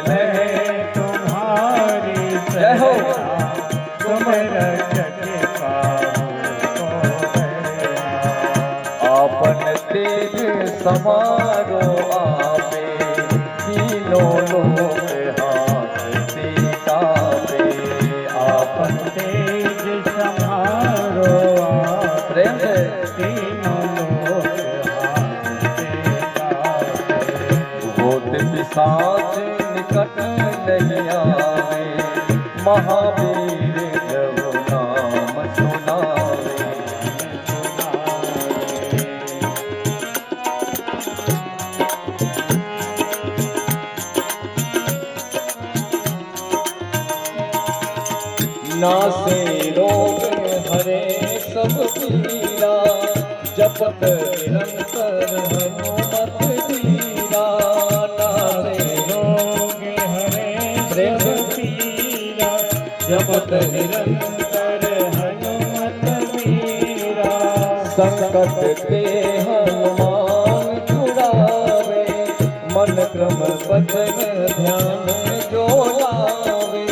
ले तुम्हारी जय हो। तुम रक्षक आपन तेज समारो आपे, तीनों लोग हाथ सीता पे। आपन तेज समारो प्रेम से तीनों लोग हाथ सीता पे। भूत पिशाच निकट नहीं आवे, महावीर जब नाम सुनावे। नासे रोग हरे सब पीरा, जपत निरंतर हनुमत धीरा। नासे रोग हरे सब पीरा, जपत निरंतर हनुमत वीरा। संकट ते हनुमान छुड़ावे, मन क्रम वचन ध्यान जो लावे।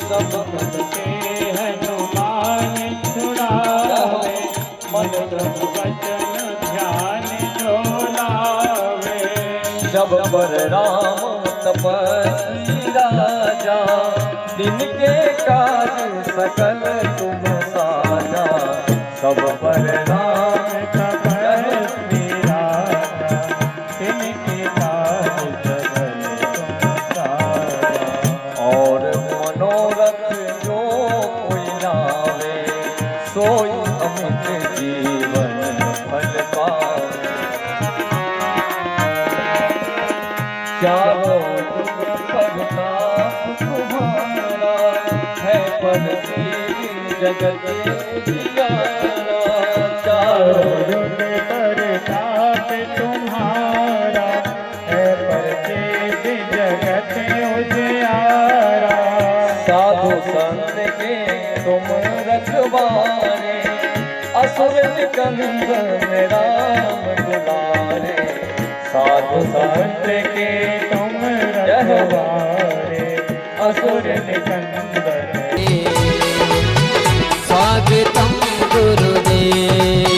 संकट ते हनुमान छुड़ावे, मन क्रम वचन ध्यान जो लावे। जब पर राम तपस्वी राजा, दिन के काज सकल तुम साजा। सब पर राम तपस्वी राजा, तिनके काज सकल तुम साजा। और मनोरथ जो कोई लावे, सोई अमित जीवन फल पावे। चारों जुग प्रताप तुम्हारा, है परसिद्ध जगत जियारा। चारों युग प्रताप तुम्हारा, है प्रसिद्ध जगत उजियारा। साधु संत के तुम रखवारे, असुर निकंदन राम दुलारे। साधु संत के तुम रखवारे, असुर निकंदन। स्वागतम गुरुदेव,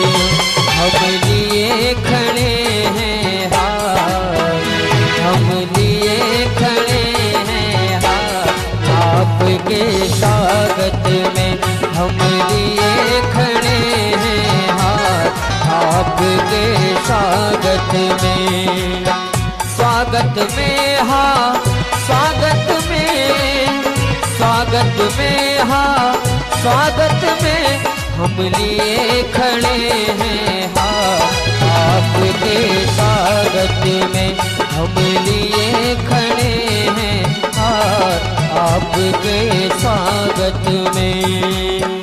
हम लिए खड़े हैं हाथ, हम लिए खड़े हैं हाथ। आपके स्वागत में हम लिए खड़े हैं हाथ, आपके स्वागत में। स्वागत में हाँ, स्वागत में, स्वागत में हाँ, स्वागत में हम लिए खड़े हैं हाँ। आपके स्वागत में हम लिए खड़े हैं हाँ, आपके स्वागत में।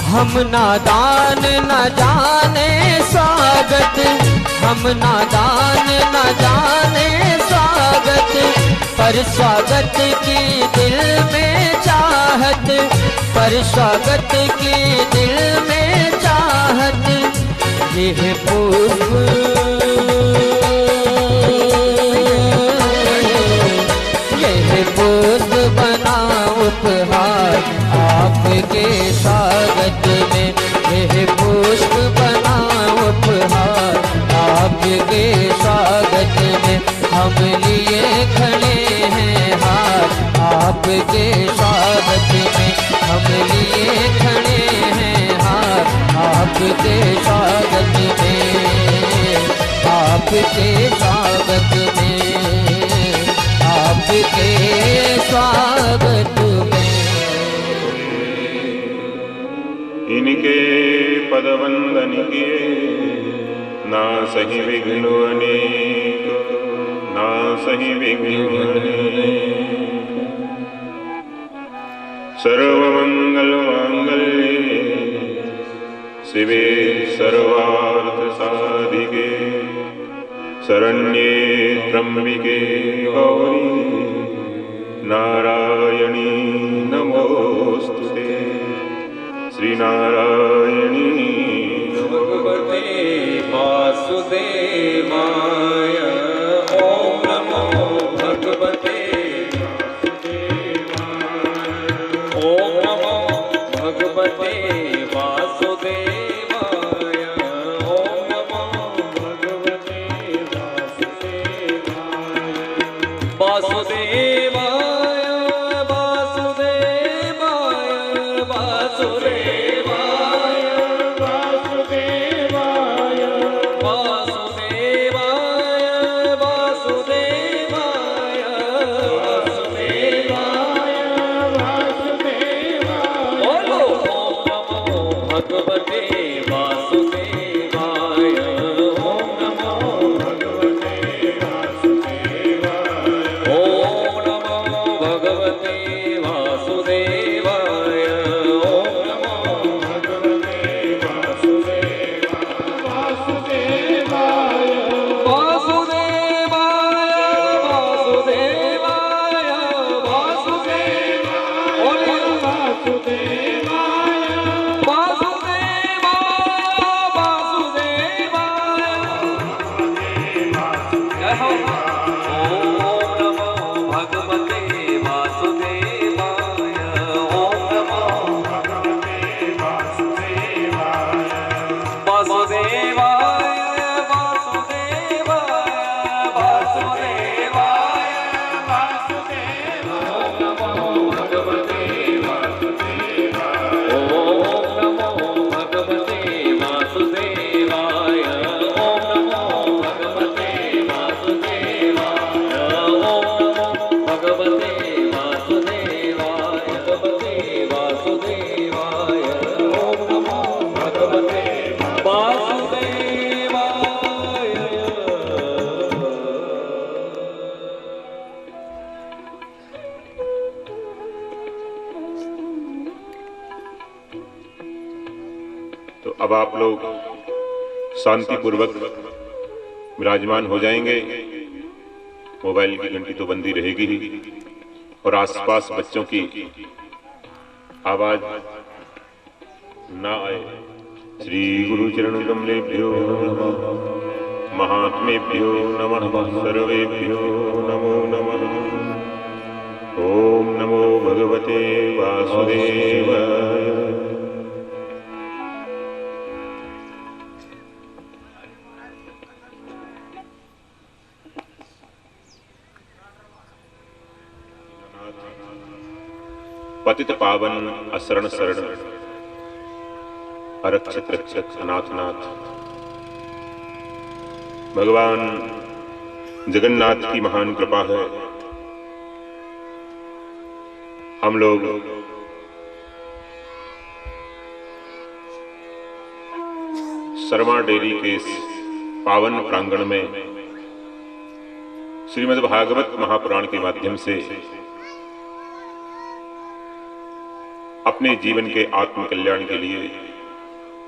हम नादान न जाने स्वागत, हम नादान न जाने स्वागत, पर स्वागत की दिल में चाहत, पर स्वागत की दिल में चाहत। यह पुष्प बना उपहार आपके स्वागत में, यह पुष्प बना उपहार आपके स्वागत में। हम लिए खड़े हैं हाथ आपके स्वागत में, हम लिए खड़े हैं हाथ आपके स्वागत में, आपके स्वागत में। स्वागत में। इनके पद वंदन किए ना सही विघ्न अनेक, ना सही विघ्न अनेक। सर्वमंगल मांगल्ये शिवे सर्वार्थ साधिके, शरण्ये त्र्यंबिके गौरी नारायणी नमोस्तुते। श्री नारायणी भगवते वासुदेवाय। ओम नमो भगवते वासुदेवाय। ओम नमो भगवते वासुदेवाय। ओम नमो भगवते वासुदेवाय। वासुदेवाय वासुदेवाय वासुदेवाय वासुदेवाय वासुदेवाय वासुदेवाय वासुदेवाय। बोलो ओम नमो भगवते वासुदेवाय। ओम नमो भगवते वासुदेवाय। ओम नमो भगवते वासुदेवाय। ओम नमो भगवते वासुदेवाय। वासुदेवाय वासुदेवाय वासुदेवाय वासुदेवाय। बोलिए वासुदेवाय वासुदेवाय वासुदेवाय। जय हो। ओम नमो भगवते वासुदेवाय। ओम नमो भगवते वासुदेवाय। वासुदेवाय वासुदेवाय वासुदेवाय वासुदेवाय। ओम नमो भगवते वासुदेवाय। ओम नमो भगवते वासुदेवाय। ओम नमो भगवते वासुदेवाय। ओम नमो भगवते वासुदेवाय। भगवते वासुदेवाय। ओम नमो भगवते वासुदेवाय। तो अब आप लोग शांति पूर्वक विराजमान हो जाएंगे। मोबाइल की घंटी तो बंदी रहेगी ही, और आसपास बच्चों की आवाज ना आए। श्री गुरु चरण कमलेभ्यो नमः, महात्मेभ्यो नमः, सर्वेभ्यो नमो नमः। ओम नमो भगवते वासुदेवाय। पतित पावन असरण शरण, अरक्षित रक्षक अनाथनाथ भगवान जगन्नाथ की महान कृपा है। हम लोग शर्मा डेरी के इस पावन प्रांगण में श्रीमद् भागवत महापुराण के माध्यम से अपने जीवन के आत्म कल्याण के लिए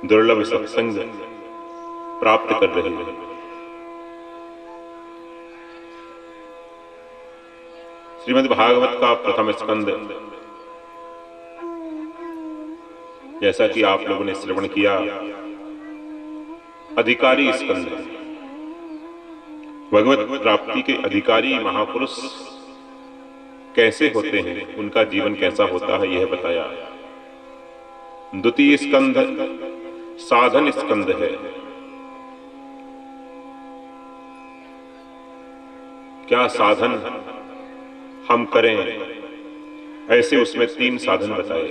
दुर्लभ सत्संग प्राप्त कर रहे हैं। श्रीमद् भागवत का प्रथम स्कंद, जैसा कि आप लोगों ने श्रवण किया, अधिकारी स्कंद। भगवत प्राप्ति के अधिकारी महापुरुष कैसे होते हैं, उनका जीवन कैसा होता है, यह बताया। द्वितीय स्कंद साधन स्कंद है। क्या साधन हम करें, ऐसे उसमें 3 साधन बताए।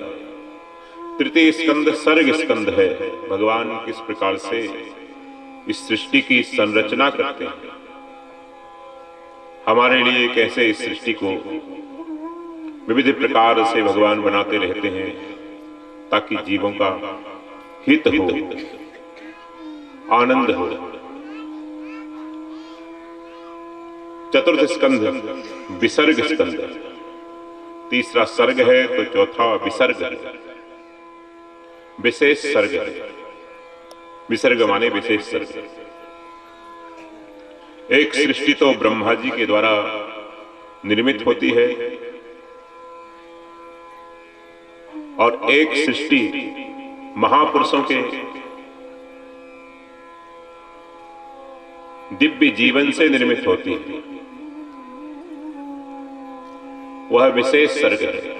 तृतीय स्कंद सर्ग स्कंद है। भगवान किस प्रकार से इस सृष्टि की संरचना करते हैं, हमारे लिए कैसे इस सृष्टि को विविध प्रकार से भगवान बनाते रहते हैं ताकि जीवों का हित हो, आनंद हो। चतुर्थ स्कंध विसर्ग स्कंध, तीसरा सर्ग है तो चौथा विसर्ग है, विशेष सर्ग है। विसर्ग माने विशेष सर्ग। एक सृष्टि तो ब्रह्मा जी के द्वारा निर्मित होती है और एक सृष्टि महापुरुषों के दिव्य जीवन से निर्मित होती है, वह विशेष सर्ग है।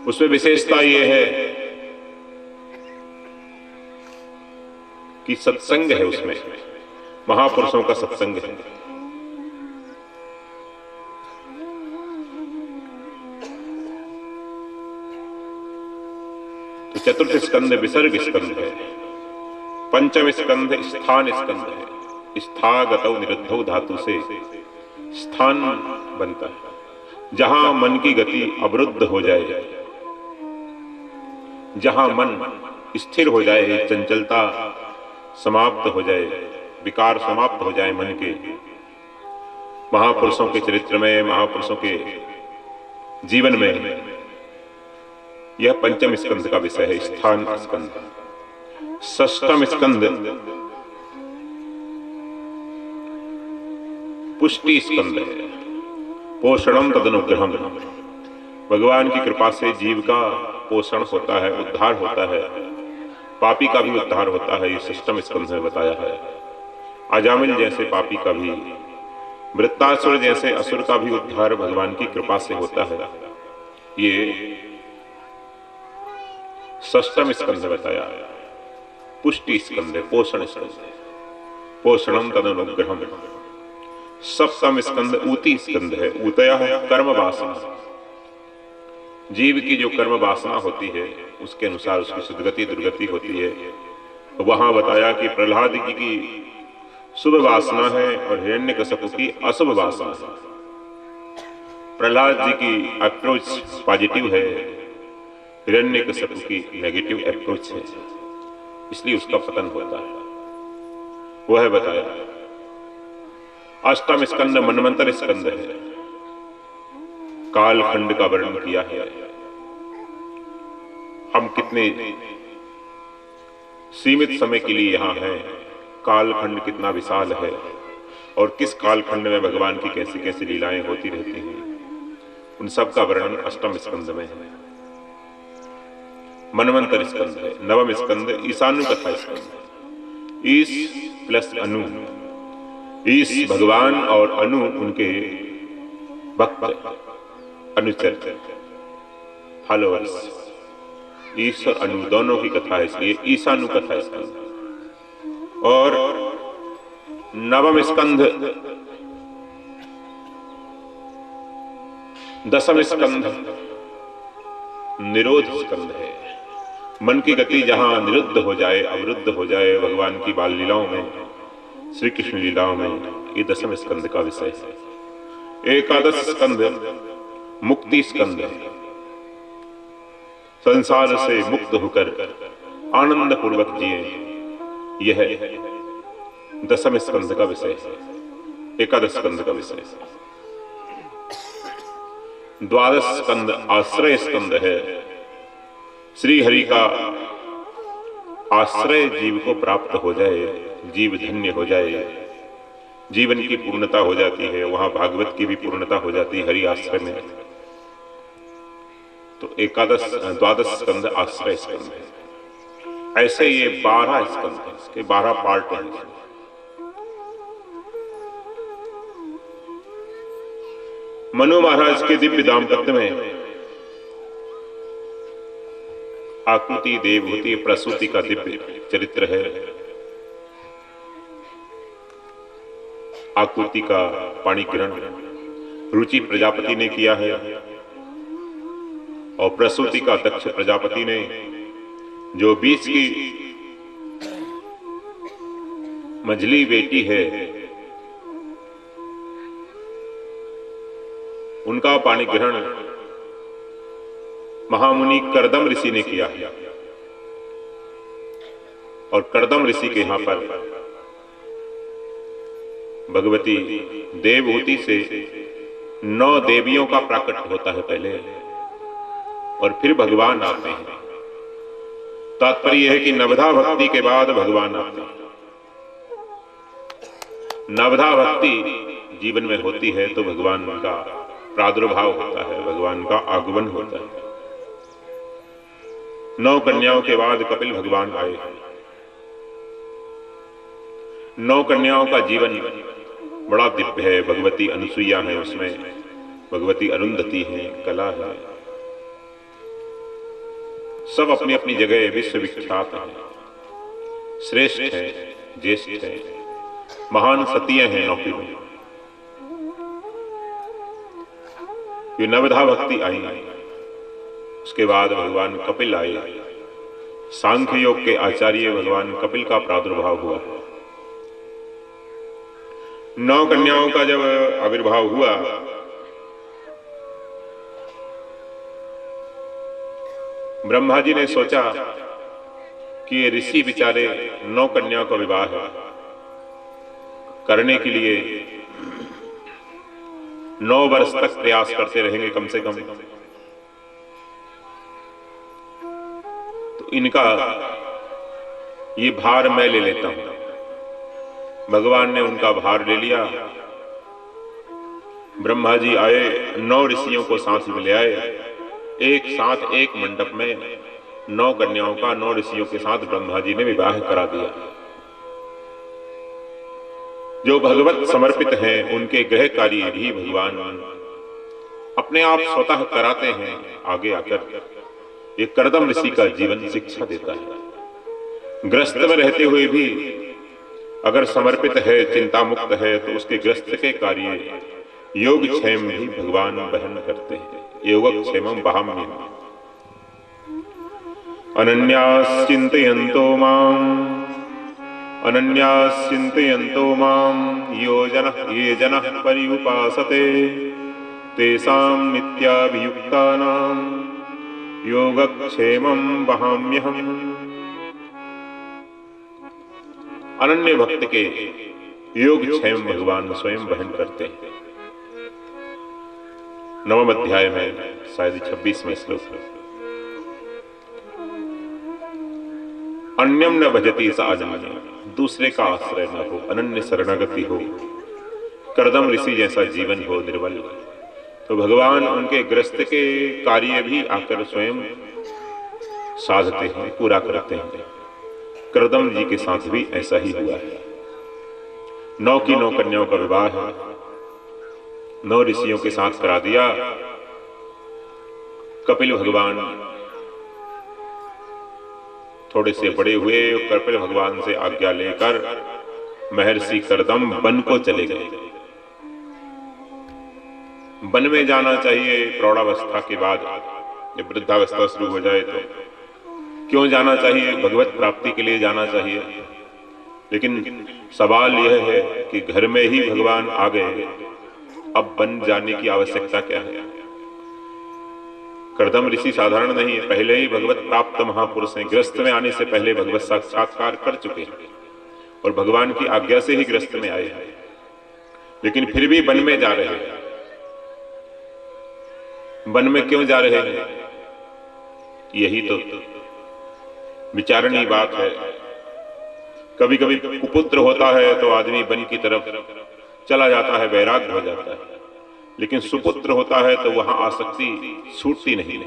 उसमें विशेषता यह है कि सत्संग है, उसमें महापुरुषों का सत्संग है। तो चतुर्थ स्कंध विसर्ग स्कंध है। पंचम स्कंध स्थान स्कंध है। स्थागतौ निरुद्धौ धातु से स्थान बनता है, जहां मन की गति अवरुद्ध हो जाए, जहां मन स्थिर हो जाए, चंचलता समाप्त हो जाए, विकार समाप्त हो जाए मन के। महापुरुषों के चरित्र में, महापुरुषों के जीवन में यह पंचम स्कंध का विषय है, स्थान स्कंध। षष्ठम स्कंध पुष्टि स्कंध है। पोषणम तदनुग्रहम, भगवान की कृपा से जीव का पोषण होता है, उद्धार होता है, पापी का भी उद्धार होता है। ये षष्ठम स्कंध में बताया है। अजामिल जैसे पापी का भी, वृत्तासुर जैसे असुर का भी उद्धार भगवान की कृपा से होता है। ये षष्ठम स्कंध बताया। पुष्टि स्कंध, पोषण स्कंध, पोषणम तदनुग्रहम। सप्तम स्कंद ऊती स्कंद है। ऊतया है कर्म वासना। जीव की जो कर्म वासना होती है उसके अनुसार उसकी सद्गति दुर्गति होती है। तो वहां बताया कि प्रहलाद जी की शुभ वासना है और हिरण्यकशिपु की अशुभ वासना है। प्रहलाद जी की अप्रोच पॉजिटिव है, हिरण्यकशिपु की नेगेटिव अप्रोच है, इसलिए उसका पतन होता है, वह बताया। अष्टम स्कंद मनवंतर स्कंद है। कालखंड का वर्णन किया है। हम कितने सीमित समय के लिए यहाँ हैं, कालखंड कितना विशाल है और किस कालखंड में भगवान की कैसी कैसी लीलाएं होती रहती हैं, उन सब का वर्णन अष्टम स्कंद में है। मनवंतर स्कंद है। नवम स्कंद ईशानु कथा स्कंद। ईश प्लस अनु, ईश भगवान और अनु उनके भक्त, अनुचर, फॉलोअर्स। ईश और अनु दोनों की कथा है, इसलिए ईशानु कथा स्कंद। और नवम स्कंध दसम स्कंध निरोध स्कंध है। मन की गति जहां निरुद्ध हो जाए, अवरुद्ध हो जाए भगवान की बाल लीलाओं में, श्री कृष्ण लीलाओं में, ये दसम स्कंद का विषय है। एकादश स्कंद मुक्ति स्कंद है। संसार से मुक्त होकर आनंद पूर्वक जिए, यह दसम स्कंद का विषय है, एकादश स्कंद का विषय है। द्वादश स्कंद आश्रय स्कंद है। श्री हरि का आश्रय जीव को प्राप्त हो जाए, जीव धन्य हो जाए, जीवन की पूर्णता हो जाती है। वहां भागवत की भी पूर्णता हो जाती है हरि आश्रय में। तो एकादश द्वादश स्कंद आश्रय स्कंद है। ऐसे ये 12 स्कंद हैं, इसके 12 पार्ट हैं। मनु महाराज के दिव्य दाम्पत्य में आकुति, देवहूति, प्रसूति का दिव्य चरित्र है। आकुति का पाणी ग्रहण रुचि प्रजापति ने किया है और प्रसूति का दक्ष प्रजापति ने, जो बीच की मझली बेटी है उनका पाणी ग्रहण महामुनि करदम ऋषि ने किया और करदम ऋषि के यहां पर भगवती देवहूति से 9 देवियों का प्राकट्य होता है पहले और फिर भगवान आते हैं। तात्पर्य यह है कि नवधा भक्ति के बाद भगवान आते हैं। नवधा भक्ति जीवन में होती है तो भगवान का प्रादुर्भाव होता है, भगवान का आगमन होता है। 9 कन्याओं के बाद कपिल भगवान आए। 9 कन्याओं का जीवन बड़ा दिव्य है। भगवती अनुसुईया है, उसमें भगवती अरुंधति है, कला है, सब अपनी अपनी जगह विश्व विख्यात है, श्रेष्ठ है, ज्येष्ठ है, महान सतीय हैं नौकरी में। ये नवधा भक्ति आई। उसके बाद भगवान कपिल आए। सांख्य योग के आचार्य भगवान कपिल का प्रादुर्भाव हुआ। 9 कन्याओं का जब आविर्भाव हुआ ब्रह्मा जी ने सोचा कि ये ऋषि बेचारे 9 कन्याओं का विवाह करने के लिए 9 वर्ष तक प्रयास करते रहेंगे कम से कम, तो इनका ये भार मैं ले लेता हूं। भगवान ने उनका भार ले लिया। ब्रह्मा जी आए, 9 ऋषियों को साथ में ले आए। एक साथ एक मंडप में 9 कन्याओं का 9 ऋषियों के साथ ब्रह्मा जी ने विवाह करा दिया। जो भगवत समर्पित हैं उनके गृह कार्य भी भगवान अपने आप स्वतः कराते हैं। आगे आकर ये करदम ऋषि का जीवन शिक्षा देता है। गृहस्थ में रहते हुए भी अगर समर्पित है, चिंता मुक्त है, तो उसके गृहस्थ के कार्य योगक्षेम भी भगवान वहन करते हैं। योगक्षेमं वहाम्यहम्। अनन्यास चिन्तयन्तो मां ये जनः पर्युपासते तेषां नित्याभियुक्तानां योगक्षेमं वहाम्यहम्। अनन्य भक्त के योगक्षेम भगवान स्वयं वहन करते हैं। 9वें अध्याय में शायद 26वें श्लोक है। अन्यम न भजति साजन्य, दूसरे का आश्रय न हो, अनन्य शरणागति हो, करदम ऋषि जैसा जीवन हो निर्बल, तो भगवान उनके गृहस्थ के कार्य भी आकर स्वयं साधते हैं, पूरा करते हैं। करदम जी के साथ भी ऐसा ही हुआ है। 9 की 9 कन्याओं का विवाह है, 9 ऋषियों के साथ करा दिया। कपिल भगवान थोड़े से बड़े हुए, कपिल भगवान से आज्ञा लेकर महर्षि करदम वन को चले गए। वन में जाना चाहिए प्रौढ़ावस्था के बाद, जब वृद्धावस्था शुरू हो जाए तो क्यों जाना चाहिए? भगवत प्राप्ति के लिए जाना चाहिए। लेकिन सवाल यह है कि घर में ही भगवान आ गए, अब वन जाने की आवश्यकता क्या है? करदम ऋषि साधारण नहीं है, पहले ही भगवत प्राप्त महापुरुष हैं। गृहस्थ में आने से पहले भगवत साक्षात्कार कर चुके हैं और भगवान की आज्ञा से ही गृहस्थ में आए हैं, लेकिन फिर भी वन में जा रहे हैं। वन में क्यों जा रहे हैं? यही तो विचारणीय बात है। कभी कभी कुपुत्र होता है तो आदमी वन की तरफ चला जाता है, वैराग्य हो जाता है, लेकिन सुपुत्र होता है तो वहां आसक्ति छूटती नहीं,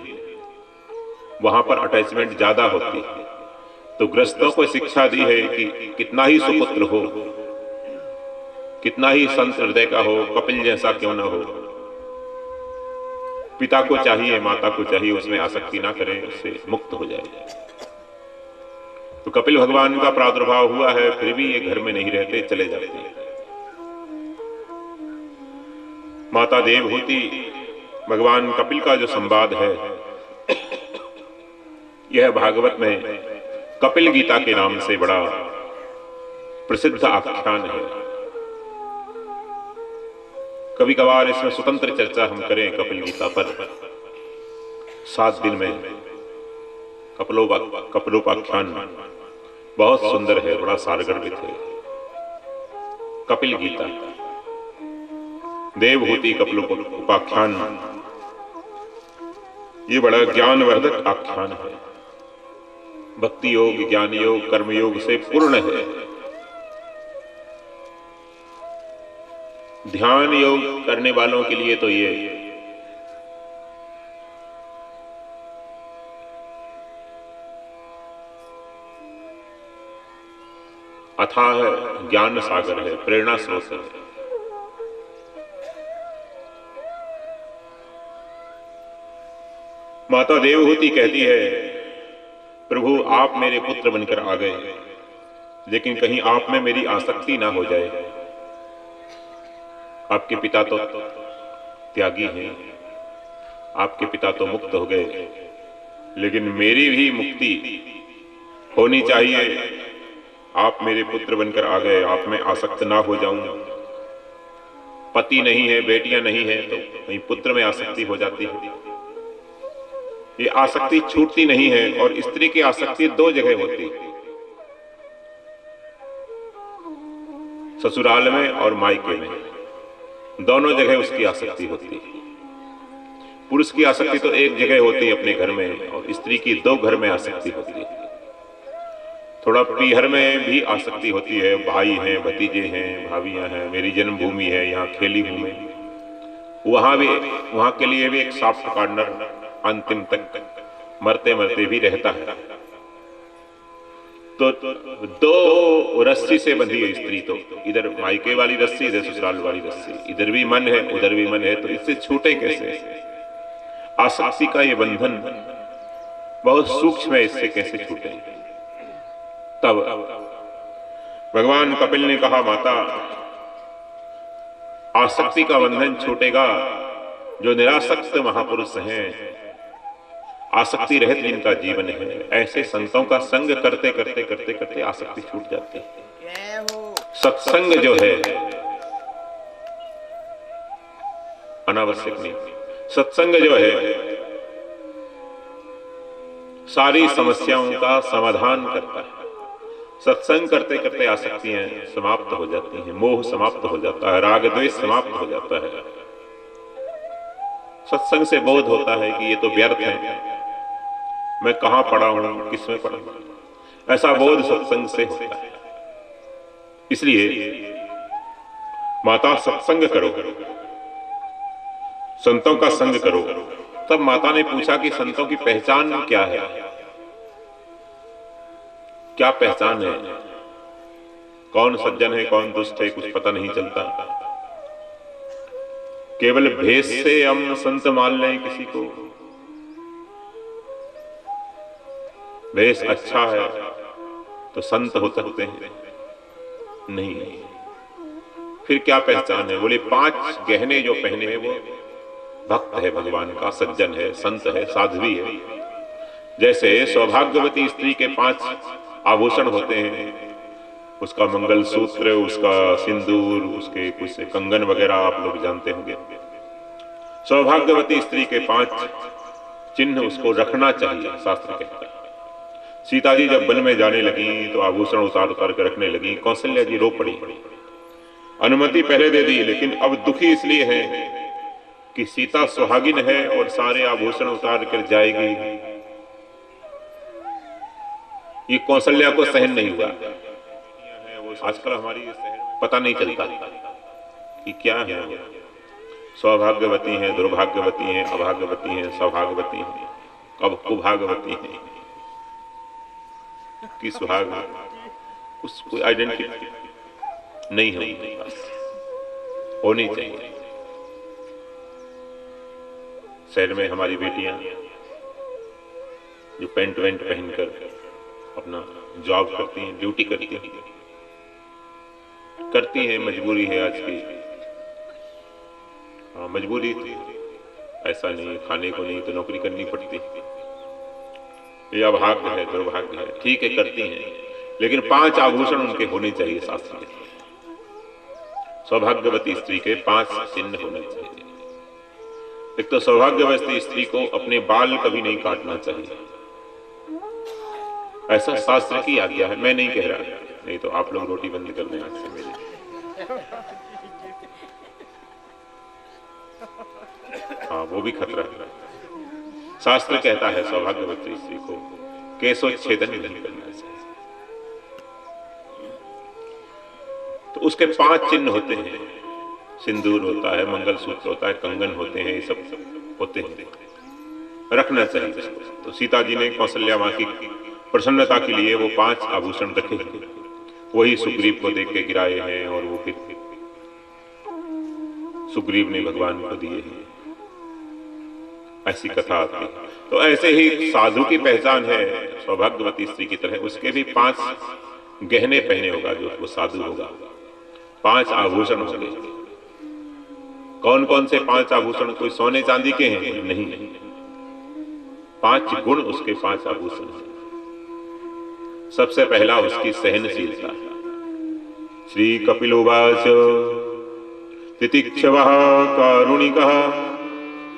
वहां पर अटैचमेंट ज्यादा होती है। तो गृहस्थों को शिक्षा दी है कि कितना ही सुपुत्र हो, कितना ही संत हृदय का हो, कपिल जैसा क्यों ना हो, पिता को चाहिए, माता को चाहिए, उसमें आसक्ति ना करें, उससे मुक्त हो जाए। तो कपिल भगवान का प्रादुर्भाव हुआ है, फिर भी ये घर में नहीं रहते, चले जाते हैं। माता देवहूति भगवान कपिल का जो संवाद है, यह भागवत में कपिल गीता के नाम से बड़ा प्रसिद्ध आख्यान है। कभी कभार इसमें स्वतंत्र चर्चा हम करें कपिल गीता पर। 7 दिन में कपिलोपाख्यान बहुत सुंदर है, बड़ा सारगर्भित है। कपिल गीता, देवहूति कपिलोपाख्यान, ये बड़ा ज्ञानवर्धक आख्यान है। भक्ति योग, ज्ञान योग, कर्म योग से पूर्ण है। ध्यान योग करने वालों के लिए तो ये अथाह ज्ञान सागर है, प्रेरणा स्रोत है। माता देवहूति कहती है, प्रभु आप मेरे पुत्र बनकर आ गए, लेकिन कहीं आप में मेरी आसक्ति ना हो जाए। आपके पिता तो त्यागी हैं, आपके पिता तो मुक्त हो गए, लेकिन मेरी भी मुक्ति होनी चाहिए। आप मेरे पुत्र बनकर आ गए, आप में आसक्त ना हो जाऊं। पति नहीं है, बेटियां नहीं है, तो कहीं पुत्र में आसक्ति हो जाती है। ये आसक्ति छूटती नहीं है। और स्त्री की आसक्ति 2 जगह होती है, ससुराल में और मायके में, दोनों जगह उसकी आसक्ति होती है। पुरुष की आसक्ति तो एक जगह होती है अपने घर में, और स्त्री की 2 घर में आसक्ति होती है। थोड़ा पीहर में भी आसक्ति होती है, भाई हैं, भतीजे हैं, भाभियां हैं, मेरी जन्मभूमि है, यहाँ खेली हूं मैं। वहां के लिए भी एक सॉफ्ट कॉर्नर अंतिम तक मरते मरते भी रहता है। तो 2 रस्सी से बंधी है स्त्री, तो इधर मायके वाली रस्सी, इधर ससुराल वाली रस्सी, इधर भी मन है उधर भी मन है, तो इससे छूटे कैसे? आसक्ति का ये बंधन बहुत सूक्ष्म है, इससे कैसे छूटे? तब भगवान कपिल ने कहा, माता आसक्ति का बंधन छूटेगा जो निरासक्त महापुरुष हैं, आसक्ति रहित जिनका जीवन है। ऐसे संतों का संग करते करते करते करते आसक्ति छूट जाती है। सत्संग जो है अनावश्यक नहीं, सत्संग जो है सारी समस्याओं का समाधान करता है। सत्संग करते करते आसक्तियां समाप्त हो जाती हैं, मोह समाप्त हो जाता है, राग द्वेष समाप्त हो जाता है। सत्संग से बोध होता है कि ये तो व्यर्थ है, मैं कहां पड़ा हूं, किसमें पड़ा हूं, ऐसा बोध सत्संग से होता है। इसलिए माता सत्संग करो, संतों का संग करो। तब माता ने पूछा कि संतों की पहचान क्या है? क्या पहचान है? कौन सज्जन है, कौन दुष्ट है, कुछ पता नहीं चलता। केवल भेष से हम संत मान लें किसी को, भेष अच्छा है तो संत हो सकते हैं? नहीं। फिर क्या पहचान है? बोले 5 गहने जो पहने हैं वो भक्त है भगवान का, सज्जन है, संत है, साध्वी है। जैसे सौभाग्यवती स्त्री के 5 आभूषण होते हैं, उसका मंगल सूत्र, उसका सिंदूर, उसके कुछ कंगन वगैरह आप लोग जानते होंगे। सौभाग्यवती स्त्री के 5 चिन्ह उसको रखना चाहिए, शास्त्र कहता है। सीता जी जब वन में जाने लगी तो आभूषण उतार उतार कर रखने लगी। कौशल्या जी रो पड़ी। अनुमति पहले दे दी, लेकिन अब दुखी इसलिए है कि सीता सुहागिन है और सारे आभूषण उतार कर जाएगी। ये कौशल्या को सहन नहीं हुआ। आजकल हमारी पता नहीं चलता कि क्या है, सौभाग्यवती हैं, दुर्भाग्यवती हैं, अभाग्यवती हैं, सौभाग्यवती हैं, कब कुभाग्यवती हैं, किस भाग कोई आइडेंटिटी नहीं है, होनी चाहिए। शहर में हमारी बेटियां जो पेंट वेंट पहनकर अपना जॉब करती हैं, ड्यूटी करती हैं, मजबूरी है आज की। हाँ, मजबूरी थी, ऐसा नहीं, खाने को नहीं तो नौकरी करनी पड़ती। ये अभाग्य है, दुर्भाग्य है, ठीक है करती हैं, लेकिन 5 आभूषण उनके होने चाहिए शास्त्र के। सौभाग्यवती स्त्री के 5 चिन्ह होने चाहिए। एक तो सौभाग्यवती स्त्री को अपने बाल कभी नहीं काटना चाहिए, ऐसा शास्त्र की आज्ञा है। मैं नहीं कह रहा, नहीं तो आप लोग रोटी बंद कर दें आज से मेरी। हाँ, वो भी खतरा है। शास्त्र कहता है सौभाग्यवती स्त्री को केशोच्छेदन नहीं करना चाहिए। तो उसके 5 चिन्ह होते हैं, सिंदूर होता है, मंगलसूत्र होता है, कंगन होते हैं, ये सब होते हैं, रखना चाहिए इसको। तो सीता जी ने कौशल्या माँ की प्रसन्नता के लिए वो 5 आभूषण रखे, वही सुग्रीव को देख के गिराए हैं और वो फिर सुग्रीव ने भगवान को दिए हैं, ऐसी कथा आती है। तो ऐसे ही साधु की पहचान है सौभाग्यवती स्त्री की तरह, उसके भी 5 गहने पहने होगा जो वो साधु होगा, 5 आभूषण होंगे। कौन कौन से 5 आभूषण? कोई सोने चांदी के हैं? नहीं, 5 गुण उसके 5 आभूषण हैं। सबसे पहला उसकी सहनशीलता। श्री कपिलोवाच तितिक्षवः कारुणिकः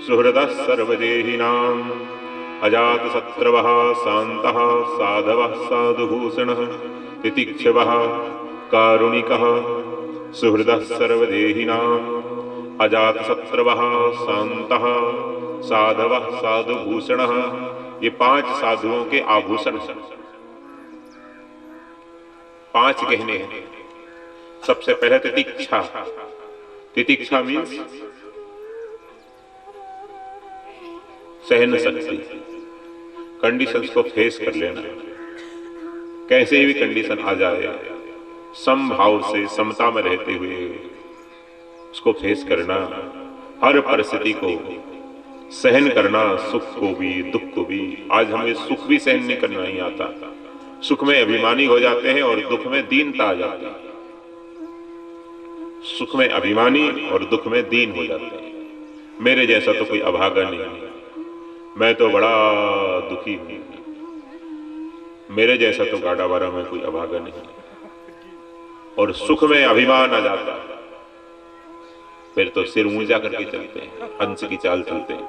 सुहृदः सर्वदेहिनां अजातशत्रवः शान्तः साधवः साधुभूषणः। तितिक्षवः कारुणिकः सुहृदः सर्वदेहिनां अजातशत्रवः शान्तः साधवः साधुभूषणः। ये 5 साधुओं के आभूषण हैं, 5 गहने हैं। सबसे पहले तितिक्षा। तितिक्षा मीन्स सहन शक्ति, कंडीशंस को फेस कर लेना। कैसे भी कंडीशन आ जाए, समभाव से समता में रहते हुए उसको फेस करना, हर परिस्थिति को सहन करना, सुख को भी दुख को भी। आज हमें सुख भी सहन नहीं करना ही आता, सुख में अभिमानी हो जाते हैं और दुख में दीनता आ जाती है। सुख में अभिमानी और दुख में दीन हो जाते हैं। मेरे जैसा तो कोई अभागा नहीं, मैं तो बड़ा दुखी हूं, मेरे जैसा तो गाड़ावारा में कोई अभागा नहीं। और सुख में अभिमान आ जाता है, फिर तो सिर ऊंचा करके चलते हैं, हंस की चाल चलते हैं।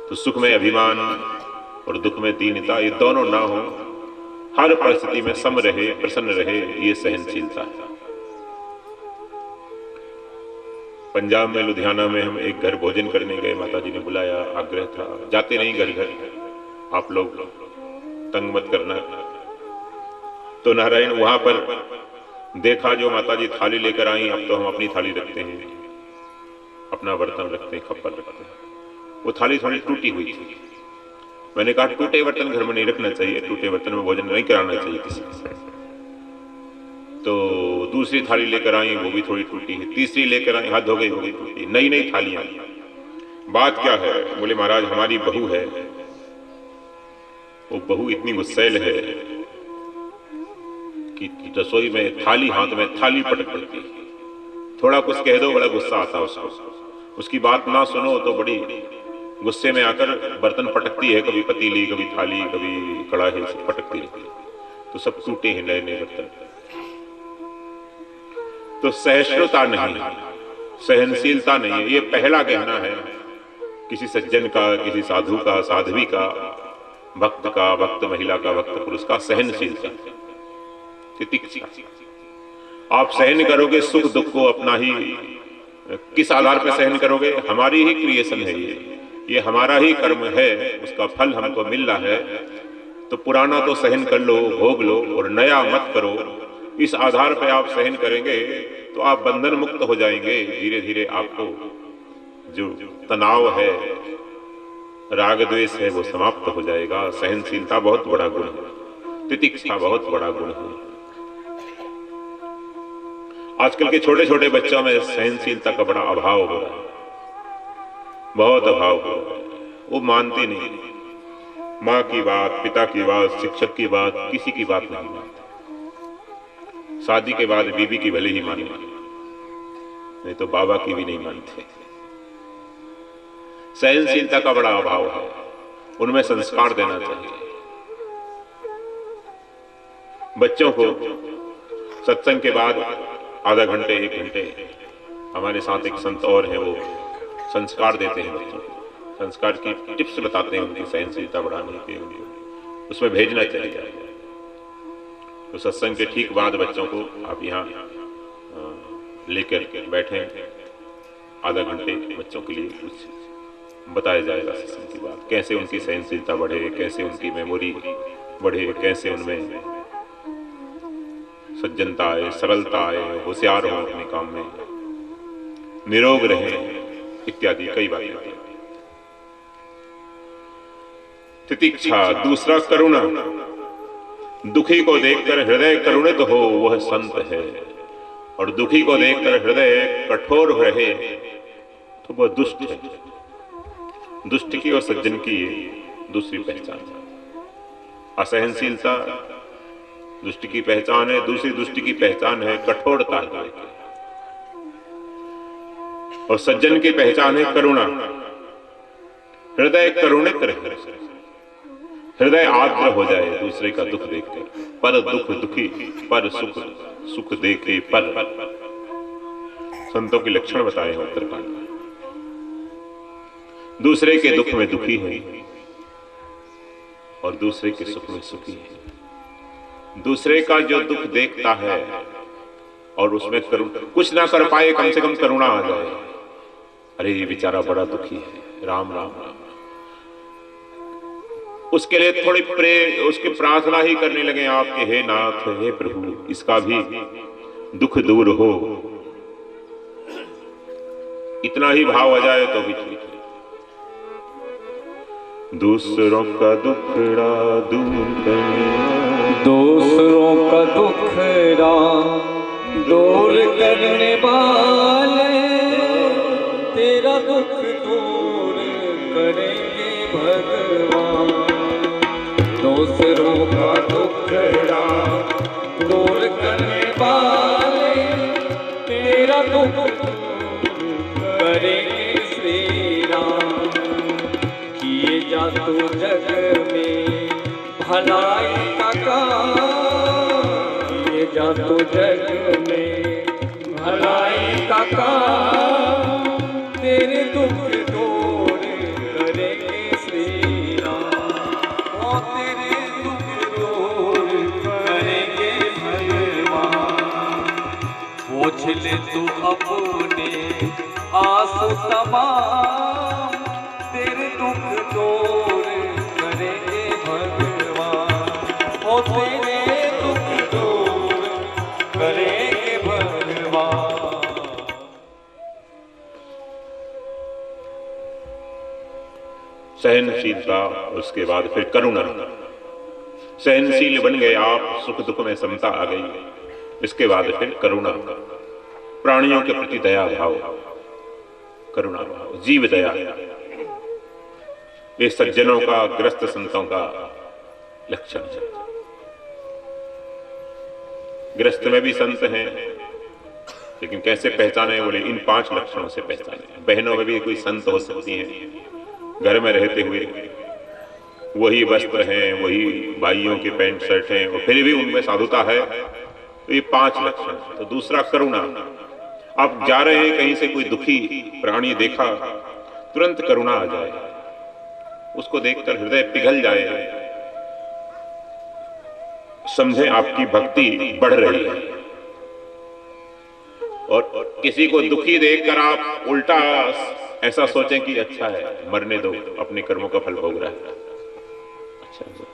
तो सुख में अभिमान और दुख में दीनता, ये दोनों ना हो, हर परिस्थिति में सम रहे, प्रसन्न रहे, ये सहनशीलता है। पंजाब में लुधियाना में हम एक घर भोजन करने गए, माताजी ने बुलाया, आग्रह था, जाते नहीं घर घर, आप लोग तंग मत करना। तो नारायण वहां पर देखा, जो माताजी थाली लेकर आई, अब तो हम अपनी थाली रखते हैं, अपना बर्तन रखते हैं, खप्पर रखते हैं। वो थाली थोड़ी टूटी हुई थी। मैंने कहा टूटे बर्तन घर में नहीं रखना चाहिए, टूटे बर्तन में भोजन नहीं कराना चाहिए किसी से। तो दूसरी थाली लेकर आई, वो भी थोड़ी टूटी है। तीसरी लेकर आई, हाथ धो गई, हो गई टूटी। नई नई थालियां। बात क्या है? बोले महाराज हमारी बहू है, वो बहू इतनी गुस्सैल है कि रसोई में थाली, हाथ में थाली पटक देती है। थोड़ा कुछ कह दो, बड़ा गुस्सा आता है उसको। उसकी बात ना सुनो तो बड़ी गुस्से में आकर बर्तन पटकती है, कभी पतीली, कभी थाली, कभी कड़ाही, सब पटकती रहती है। तो सब टूटे हैं नए नए बर्तन। तो सहिष्णुता नहीं, सहनशीलता नहीं है। ये पहला गहना है किसी सज्जन का, किसी साधु का, साध्वी का, भक्त का, भक्त महिला का, भक्त पुरुष का, सहनशीलता। तितिक्षा। आप सहन करोगे सुख दुख को अपना ही, किस आधार पर सहन करोगे? हमारी ही क्रिएशन है ये हमारा ही कर्म है, उसका फल हमको मिल रहा है। तो पुराना तो सहन कर लो, भोग लो, और नया मत करो। इस आधार पे आप सहन करेंगे तो आप बंधन मुक्त हो जाएंगे। धीरे धीरे आपको जो तनाव है, राग द्वेष है, वो समाप्त हो जाएगा। सहनशीलता बहुत बड़ा गुण है, तितिक्षा बहुत बड़ा गुण है। आजकल के छोटे छोटे बच्चों में सहनशीलता का बड़ा अभाव हो रहा है, बहुत अभाव हो रहा है। वो मानते नहीं, माँ की बात, पिता की बात, शिक्षक की बात, किसी की बात नहीं मानते। शादी के बाद बीबी की भले ही माने, नहीं तो बाबा की भी नहीं मानते। सहनशीलता का बड़ा अभाव है, उनमें संस्कार देना चाहिए। बच्चों को सत्संग के बाद आधा घंटे 1 घंटे हमारे साथ एक संत और हैं, वो संस्कार देते हैं बच्चों को, संस्कार की टिप्स बताते हैं उनकी सहनशीलता बढ़ाने के, उनको उसमें भेजना चाहिए। तो सत्संग के ठीक बाद बच्चों को आप यहाँ लेकर बैठे, आधा घंटे बच्चों के लिए कुछ बताया जाएगा सत्संग की बात, कैसे उनकी सहनशीलता बढ़े, कैसे उनकी मेमोरी बढ़े, कैसे उनमें सज्जनता आए, सरलता आए, होशियार हो अपने काम में, निरोग रहे, इत्यादि कई बातें। तितिक्षा, दूसरा करुणा। दुखी को देखकर हृदय करुणित हो वह संत है, और दुखी को देखकर हृदय कठोर रहे तो वह दुष्ट है। दुष्ट की और सज्जन की ये दूसरी पहचान है। असहनशीलता दुष्ट की पहचान है, दूसरी दुष्ट की पहचान है कठोरता, और सज्जन की पहचान है करुणा। हृदय करुणित रहे, हृदय आर्द्र हो जाए दूसरे का दुख देखकर, पर दुख दुखी, पर सुख सुख देखे पर। संतों के लक्षण बताए हैं उत्तरकांड में। दूसरे के दुख में दुखी है और दूसरे के सुख में सुखी है। दूसरे का जो दुख देखता है और उसमें कुछ ना कर पाए, कम से कम करुणा आ जाए, अरे ये बेचारा बड़ा दुखी है, राम राम राम, उसके लिए थोड़ी उसकी प्रार्थना ही करने लगे आपके, हे नाथ, हे प्रभु, इसका भी दुख दूर हो, इतना ही भाव आ जाए तो भी ठीक है। दूसरों का दुखड़ा दूर करने, दूसरों का दुखड़ा दूर करने वाले तेरा दुख दूर करेंगे भगवान। दूसरों का दुखड़ा दूर करने वाले तेरा दुख दूर करेंगे श्री राम। किए जा तू जग में भलाई का काम, किए जा तू जग में भलाई का काम, तेरे दुख दूर करेंगे श्री राम। ओ तेरे दुख दूर करेंगे भगवान। पूछ ले तू अपने आंसू तमाम, तेरे दुख दूर करेंगे भगवान। ओ तेरे दुख दूर करेंगे भगवान। सहनशीलता, उसके बाद फिर करुणा। सहनशील बन गए आप, सुख दुख में समता आ गई, इसके बाद फिर करुणा, प्राणियों के प्रति दया भाव, करुणा भाव, जीव दया, ये सज्जनों का, ग्रस्त संतों का लक्षण है। ग्रस्त में भी संत हैं, लेकिन कैसे पहचाने, बोले इन 5 लक्षणों से पहचाने। बहनों में भी कोई संत हो सकती हैं, घर में रहते हुए वही वस्त्र हैं, वही भाइयों के पैंट शर्ट हैं, और फिर भी उनमें साधुता है, तो ये 5 लक्षण। तो दूसरा करुणा, आप जा रहे हैं कहीं से, कोई दुखी प्राणी देखा, तुरंत करुणा आ जाए, उसको देखकर हृदय पिघल जाए, समझे आपकी भक्ति बढ़ रही है। और किसी को दुखी देखकर आप उल्टा ऐसा सोचें कि अच्छा है, मरने दो, अपने कर्मों का फल भोग रहा है, अच्छा हुआ,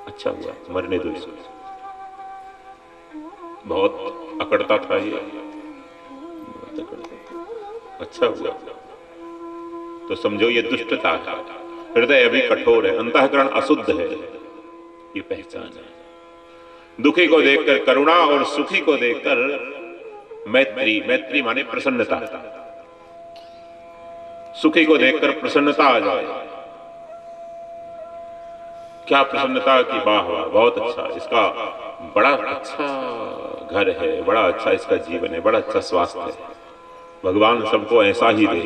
अच्छा हुआ, मरने दो इसको, बहुत अकड़ता था ये, अच्छा हुआ, तो समझो ये दुष्टता है, हृदय अभी कठोर है, अंतःकरण अशुद्ध है, ये पहचान है। दुखी को देखकर करुणा और सुखी को देखकर मैत्री, मैत्री माने प्रसन्नता, सुखी को देखकर प्रसन्नता आ जाए। क्या प्रसन्नता की, वाह वाह, बहुत अच्छा, इसका बड़ा अच्छा घर है, बड़ा अच्छा इसका जीवन है, बड़ा अच्छा स्वास्थ्य है, भगवान सबको ऐसा ही दे,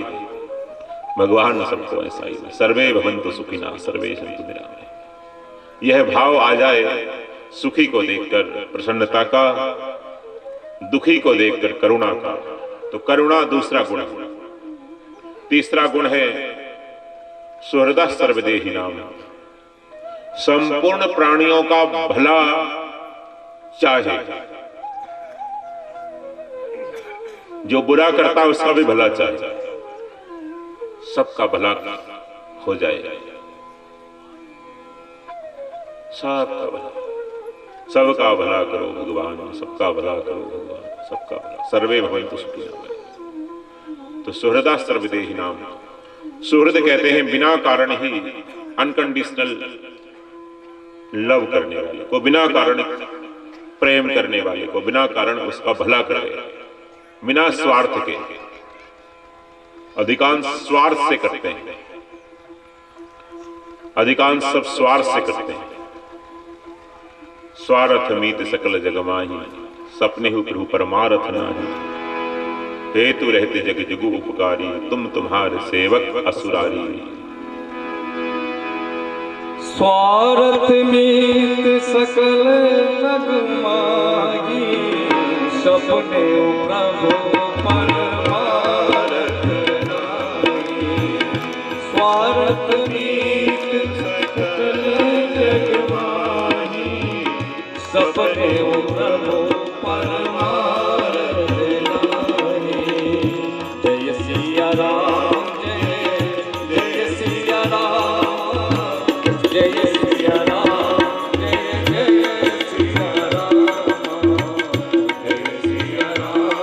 भगवान सबको ऐसा ही दे, सर्वे भवन्तु सुखिनः सर्वे सन्तु निरामयाः। यह भाव आ जाए सुखी को देखकर, प्रसन्नता का, दुखी को देखकर करुणा का, तो करुणा दूसरा गुण है। तीसरा गुण है सुहृदा सर्वदेही नाम, संपूर्ण प्राणियों का भला चाहे, जो बुरा करता है उसका भी भला चाहे, सबका भला हो जाए, सबका भला, सबका भला करो भगवान, सबका भला करो भगवान, सबका भला, सर्वे भवन्तु सुखिनः। तो सुहृदा सर्वदेही नाम, सुहृद कहते हैं बिना कारण ही अनकंडीशनल लव करने वाले को, बिना कारण प्रेम करने वाले को, बिना कारण उसका भला करे, बिना स्वार्थ के। अधिकांश स्वार्थ से करते हैं, अधिकांश सब स्वार्थ से करते हैं। स्वार्थ मीत सकल जग माही, सपने हु प्रभु परमारथ नाही, हेतु रहते जग जगु उपकारी, तुम तुम्हारे सेवक असुरारी। स्वार्थ मीत सकल जग माही, सपने प्रभु परमारथ नाही। स्वार्थ मीत सकल जग माही, सपने प्रभु परमारथ नाही। जय सिया राम, जय सिया राम, जय सिया राम, जय सिया राम, जय सिया राम,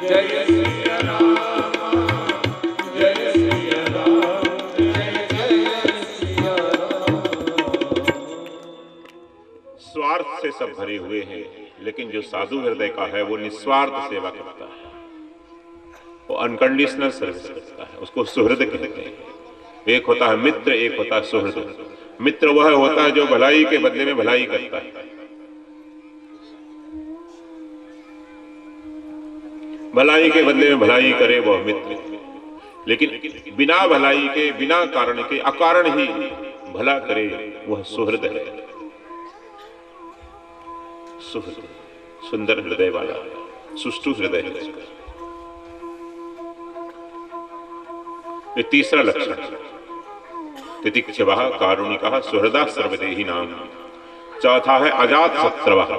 जय सिया राम, जय सिया राम, जय सिया राम। स्वार्थ से सब भरे हुए हैं, लेकिन जो साधु हृदय का है वो निस्वार्थ सेवा करता है, वो अनकंडीशनल सर्विस करता है, उसको सुहृद कहते हैं। एक होता है मित्र, एक होता है सुहृद। मित्र वह होता है जो भलाई के बदले में भलाई करता है, भलाई के बदले में भलाई करे वह मित्र। लेकिन बिना भलाई के, बिना कारण के, अकारण ही भला करे वह सुहृद है। सुहृद सुंदर हृदय वाला, सुष्ठु हृदय है उसका। ये तीसरा लक्षण, तितिक्षवः कारुणिकः सुहृदा सर्वदेही नाम। चौथा है अजात शत्रुवः,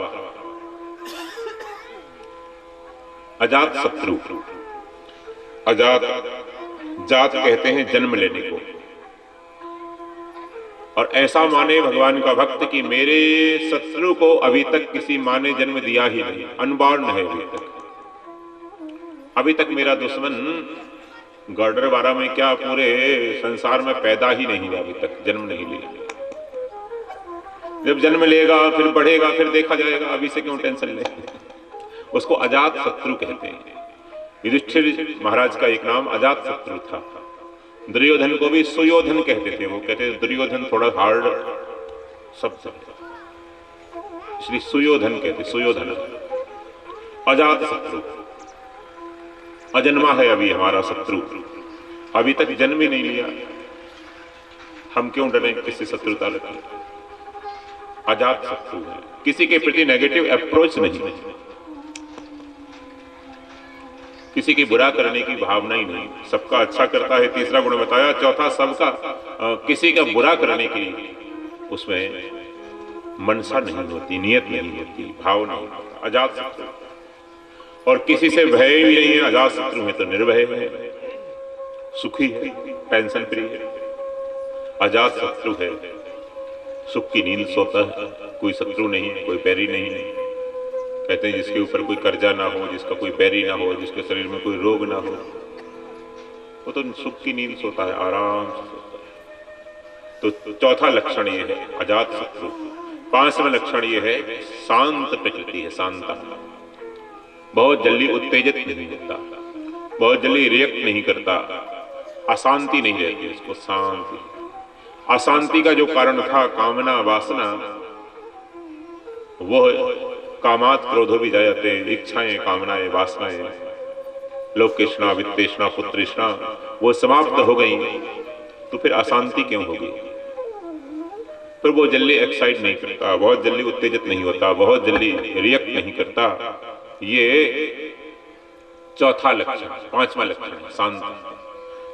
अजात शत्रु। अजात, जात कहते हैं जन्म लेने को, और ऐसा माने भगवान का भक्त कि मेरे शत्रु को अभी तक किसी माँ ने जन्म दिया ही नहीं, अनबॉर्न है अभी तक। अभी तक मेरा दुश्मन गॉर्डरवारा में क्या पूरे संसार में पैदा ही नहीं हुआ, अभी तक जन्म नहीं लिया। जब जन्म लेगा फिर बढ़ेगा फिर देखा जाएगा, अभी से क्यों टेंशन ले। उसको अजात शत्रु कहते हैं। युधिष्ठिर महाराज का एक नाम अजात शत्रु था। दुर्योधन को भी सुयोधन कहते थे, वो कहते थे दुर्योधन थोड़ा हार्ड शब्द, इसलिए सुयोधन कहते, सुयोधन। अजात शत्रु, अजन्मा है अभी हमारा शत्रु, अभी तक जन्म ही नहीं लिया, हम क्यों डरें किसी शत्रुता रखें। अजात शत्रु है, किसी के प्रति नेगेटिव अप्रोच नहीं, किसी की बुरा करने की भावना ही नहीं, सबका अच्छा करता है। तीसरा गुण बताया। चौथा, सबका किसी का बुरा करने की उसमें मनसा नहीं होती, नियत नहीं होती, भाव नहीं होता। अजात शत्रु, और किसी से भय भी नहीं है। अजात शत्रु में तो निर्भय है, सुखी है, टेंशन फ्री है। अजात शत्रु है, सुख की नींद सोता है, कोई शत्रु नहीं, कोई बैरी नहीं है। कहते हैं जिसके ऊपर कोई कर्जा ना हो, जिसका कोई बैरी ना हो, जिसके शरीर में कोई रोग ना हो, वो तो सुख की नींद सोता है, आराम से सोता है। तो चौथा लक्षण ये है अजात शत्रु। पांचवा लक्षण ये है शांत प्रकृति है, शांता। बहुत जल्दी उत्तेजित नहीं होता, बहुत जल्दी रिएक्ट नहीं करता, अशांति नहीं रहती उसको, शांति। अशांति का जो कारण था कामना वासना, वो कामात क्रोधो भी जायते, इच्छाएं, कामनाएं, वासनाएं, लोकेशना, वित्तेषणा, पुत्रेषणा, वो समाप्त हो गई, तो फिर अशांति क्यों होगी। फिर वो जल्दी एक्साइट नहीं करता, बहुत जल्दी उत्तेजित नहीं होता, बहुत जल्दी रिएक्ट नहीं करता, ये चौथा लक्षण, पांचवा लक्षण है शांत।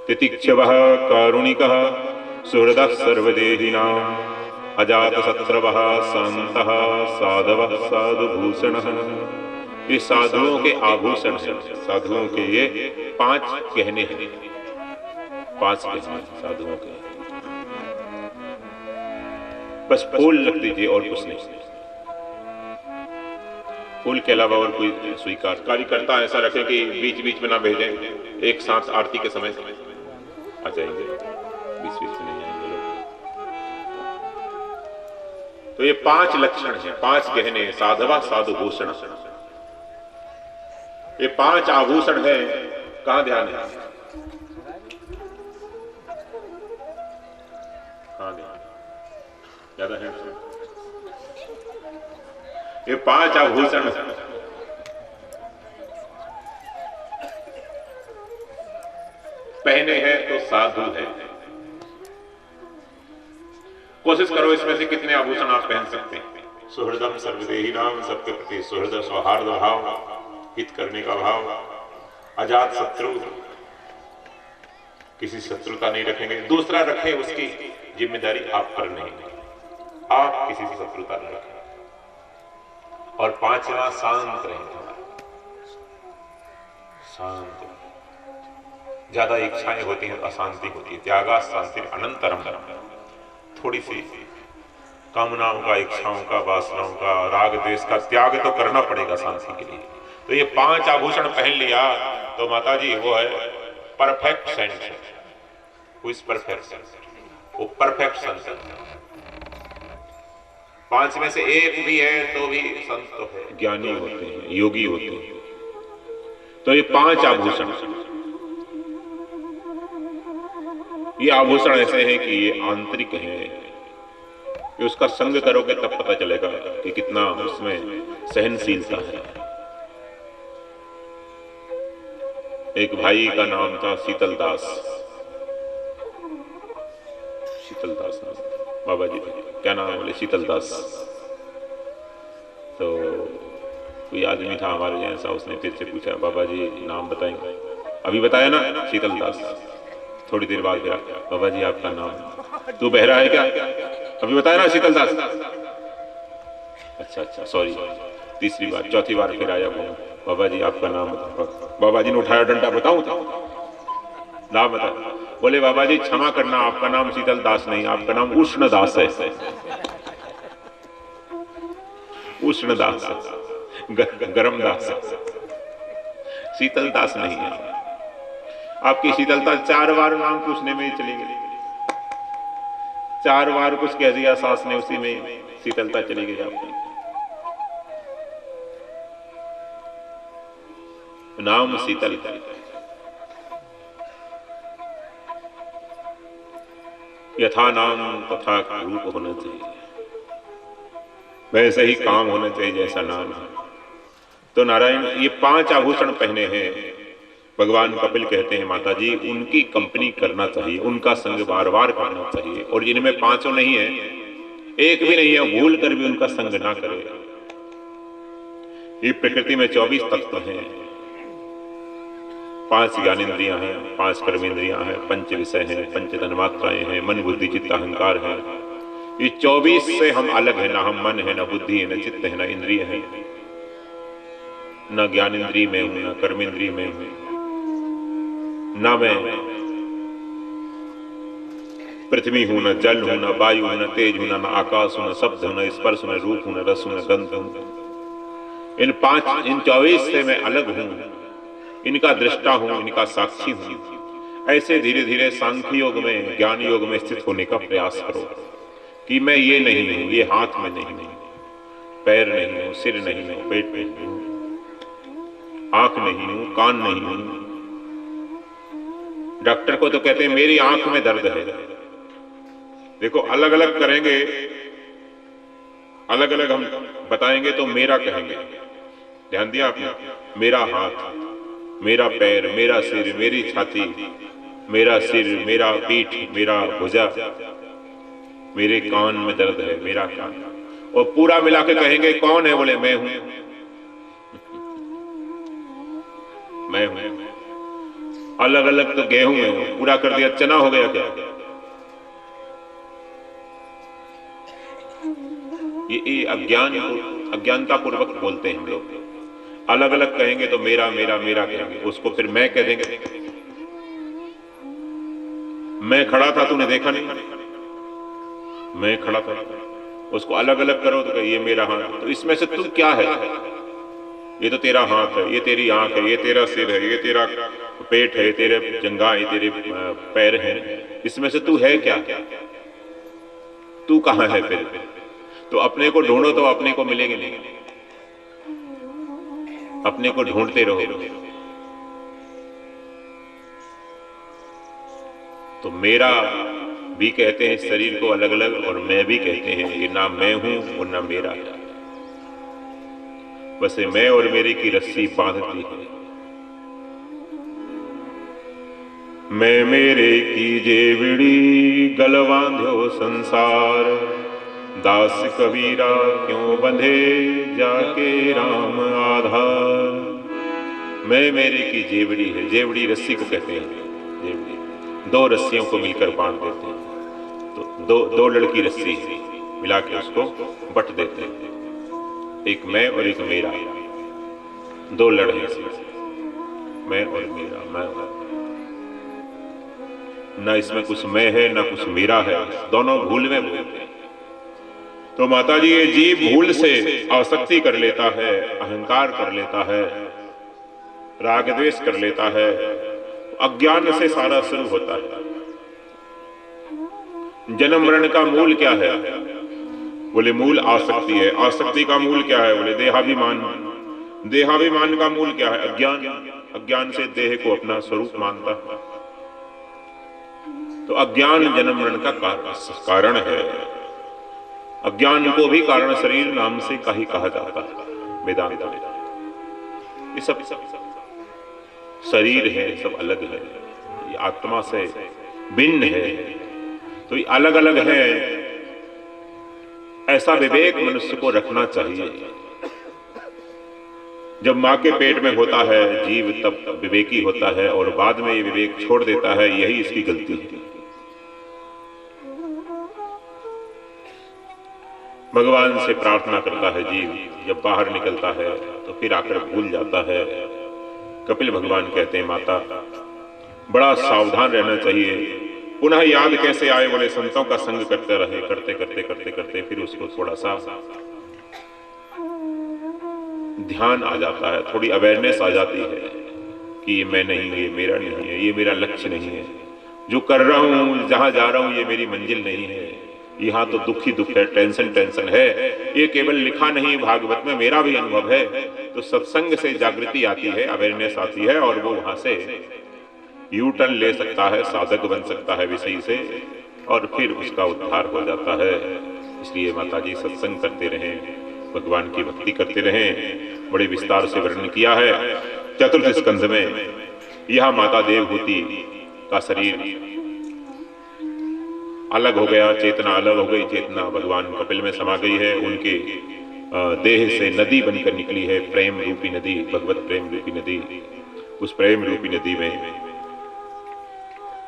तितिक्षवः कारुणिकः सुहृदः सर्वदेहिनां अजात शत्रवः शान्तः साधवः साधुभूषणः। ये साधुओं के आभूषण हैं, साधुओं के ये 5 गहने हैं, 5 गहने साधुओं के। बस फूल रख दीजिए और कुछ नहीं, फूल के अलावा और कोई स्वीकार। कार्यकर्ता ऐसा रखें कि बीच बीच में ना भेजें, एक साथ आरती के समय आ जाएंगे, बीच बीच में नहीं आएंगे लोग। तो ये 5 लक्षण हैं, 5 गहने, साधवा साधुभूषण। ये 5 आभूषण हैं, कहां ध्यान है? कहां ध्यान? ज्यादा है। ये 5 आभूषण पहने हैं तो साधु है। कोशिश करो इसमें से कितने आभूषण आप पहन सकते हैं। सुहृदम सर्वदेहिनाम, सबके प्रति सुहृद सौहार्द भाव, हित करने का भाव। अजात शत्रु, किसी शत्रुता नहीं रखेंगे। दूसरा रखें, उसकी जिम्मेदारी आप पर नहीं, आप किसी से शत्रुता नहीं रखें। और 5वां शांत रहें, शांत। ज्यादा इच्छाएं होती हैं तो अशांति होती है। त्यागा शांति अनंतरम। थोड़ी सी कामनाओं का, इच्छाओं का, वासनाओं का, राग द्वेष का त्याग तो करना पड़ेगा शांति के लिए। तो ये 5 आभूषण पहन लिया तो माता जी वो है परफेक्ट सेंट। परफेक्ट सेंट, वो परफेक्ट संत है। 5 में से एक भी है तो भी संत तो है, ज्ञानी होते हैं, योगी होते हैं। तो ये 5 आभूषण, ये आभूषण ऐसे हैं कि ये आंतरिक हैं, कि उसका संग करोगे तब पता चलेगा कि कितना उसमें सहनशीलता है। एक भाई का नाम था शीतलदास, शीतलदास नाम बाबा जी क्या नाम बोले? शीतलदास। तो कोई आदमी था हमारे जैसा, उसने फिर से पूछा बाबा जी नाम बताएंगे? अभी बताया ना शीतलदास। थोड़ी देर बाद फिर बाबा जी आपका नाम? तू बहरा है क्या? अभी बताया ना शीतलदास। अच्छा सॉरी। तीसरी बार, चौथी बार फिर आया, बाबा जी आपका नाम बताओ। बाबा जी ने उठाया डंडा, बताऊं नाम बता। बोले बाबा जी क्षमा करना, आपका नाम शीतलदास नहीं, आपका नाम उष्णदास है। उष्णदास, गरम दास, शीतलदास नहीं है। आपकी शीतलता 4 बार नाम पूछने में ही चली गई, 4 बार कुछ कह दिया सास ने, उसी में शीतलता चली गई आपकी। नाम शीतल, यथा नाम तथा रूप होना चाहिए, वैसे ही काम होना चाहिए जैसा नाम है। तो नारायण ये 5 आभूषण पहने हैं। भगवान कपिल कहते हैं माता जी उनकी कंपनी करना चाहिए, उनका संग बार बार करना चाहिए। और जिनमें 5 नहीं है, एक भी नहीं है, भूल कर भी उनका संग ना करे। ये प्रकृति में 24 तत्व हैं, 5 ज्ञानेंद्रियां हैं, 5 कर्मेंद्रियां हैं, 5 विषय हैं, 5 तन्मात्राएं हैं, मन बुद्धि चित्त अहंकार है। ये 24 से हम अलग है, ना हम मन है, ना बुद्धि है, ना चित्त है, ना इंद्रिय है, ना ज्ञानेंद्रिय में हूं, ना कर्मेंद्रिय में हूं, ना मैं पृथ्वी हूं, ना जल हूं, ना वायु हूं, ना तेज हूं, ना आकाश हूं, ना शब्द हूं, ना स्पर्श, ना रूप हूं, ना रस हूं, ना गंध हूं। इन 24 से मैं अलग हूं, इनका दृष्टा हूं, इनका साक्षी हूं। ऐसे धीरे धीरे सांख्य योग में, ज्ञान योग में स्थित होने का प्रयास करो कि मैं ये नहीं हूं, ये हाथ में नहीं हूं, पैर नहीं हूं, सिर नहीं हूं, पेट नहीं हूं, आंख नहीं हूं, कान नहीं हूं। डॉक्टर को तो कहते हैं मेरी आंख में दर्द है। देखो अलग अलग करेंगे, अलग अलग हम बताएंगे तो मेरा कहेंगे। ध्यान दिया आपने? मेरा हाथ, मेरा पैर, मेरा सिर, मेरी छाती, मेरा सिर, मेरा पीठ, मेरा भुजा, मेरे कान में दर्द है, मेरा कान। और पूरा मिला के कहेंगे कौन है? बोले मैं हूं। मैं हूं। अलग अलग तो गेहूं में पूरा कर दिया, चना हो गया क्या? ये अज्ञानता पूर्वक बोलते हैं हम लोग। अलग अलग कहेंगे तो मेरा मेरा मेरा कहेंगे, उसको फिर मैं कह देंगे। मैं खड़ा था, तूने देखा नहीं? मैं खड़ा था। उसको अलग अलग करो तो ये मेरा हाथ। तो इसमें से तू क्या है? ये तो तेरा हाथ है, ये तेरी आंख है, ये तेरा सिर है, ये तेरा पेट है, तेरे जंघा है, तेरे पैर हैं। इसमें से तू है क्या? तू कहां है फिर? तो अपने को ढूंढो तो अपने को मिलेगी नहीं, अपने को ढूंढते रहो। तो मेरा भी कहते हैं शरीर को अलग अलग, और मैं भी कहते हैं। ये ना मैं हूं और ना मेरा। बस मैं और मेरे की रस्सी बांधती है। मैं मेरे की जेवड़ी गल बांध्यो संसार, दास कबीरा क्यों बंधे जाके राम आधार। मैं मेरे की जेवड़ी है। जेवड़ी रस्सी को कहते हैं। जेवड़ी दो रस्सियों को मिलकर बांध देते हैं। तो दो लड़की रस्सी मिला के उसको बट देते हैं। एक मैं और एक मेरा, दो लड़ हैं इसमें, मैं और मेरा। मैं ना इसमें कुछ मैं है ना कुछ मेरा है, दोनों भूल में बोलते हैं। तो माता जी, ये जीव भूल से आसक्ति कर लेता है, अहंकार कर लेता है, राग द्वेष कर लेता है। अज्ञान से सारा शुरू होता है। जन्म मरण का मूल क्या है? बोले मूल आसक्ति है। आसक्ति का मूल क्या है? बोले देहाभिमान। देहाभिमान का मूल क्या है? अज्ञान। अज्ञान से देह को अपना स्वरूप मानता है। तो अज्ञान जन्म मरण का कारण है। अज्ञान को भी कारण शरीर नाम से कहीं कहा जाता है वेदांत में। ये सब शरीर है, सब अलग है, ये आत्मा से भिन्न है। तो ये अलग अलग है, ऐसा विवेक मनुष्य को रखना चाहिए। जब मां के पेट में होता है जीव, तब विवेकी होता है, और बाद में ये विवेक छोड़ देता है। यही इसकी गलती है। भगवान से प्रार्थना करता है जीव, जब बाहर निकलता है तो फिर आकर भूल जाता है। कपिल भगवान कहते हैं, माता बड़ा सावधान रहना चाहिए। पुनः याद कैसे आए? बोले संतों का संग करते रहे, करते करते करते करते फिर उसको थोड़ा सा ध्यान आ जाता है, थोड़ी अवेयरनेस आ जाती है कि ये मैं नहीं, ये मेरा नहीं है, ये मेरा लक्ष्य नहीं है, जो कर रहा हूं, जहां जा रहा हूं, ये मेरी मंजिल नहीं है। यहाँ तो दुख ही दुख है, टेंशन है। ये केवल लिखा नहीं, भागवत में मेरा भी अनुभव है। तो सत्संग से जागृति आती है, अवेयरनेस आती है, और वो वहां से यू टर्न ले सकता है, साधक बन सकता है विषय से, और फिर उसका उद्धार हो जाता है। इसलिए माता जी सत्संग करते रहें, भगवान की भक्ति करते रहें। बड़े विस्तार से वर्णन किया है चतुर्थ स्कंध में। यह माता देवहूति का शरीर अलग हो गया, चेतना अलग हो गई। चेतना भगवान कपिल में समा गई है। उनके देह से नदी बनकर निकली है, प्रेम रूपी नदी, भगवत प्रेम रूपी नदी। उस प्रेम रूपी नदी में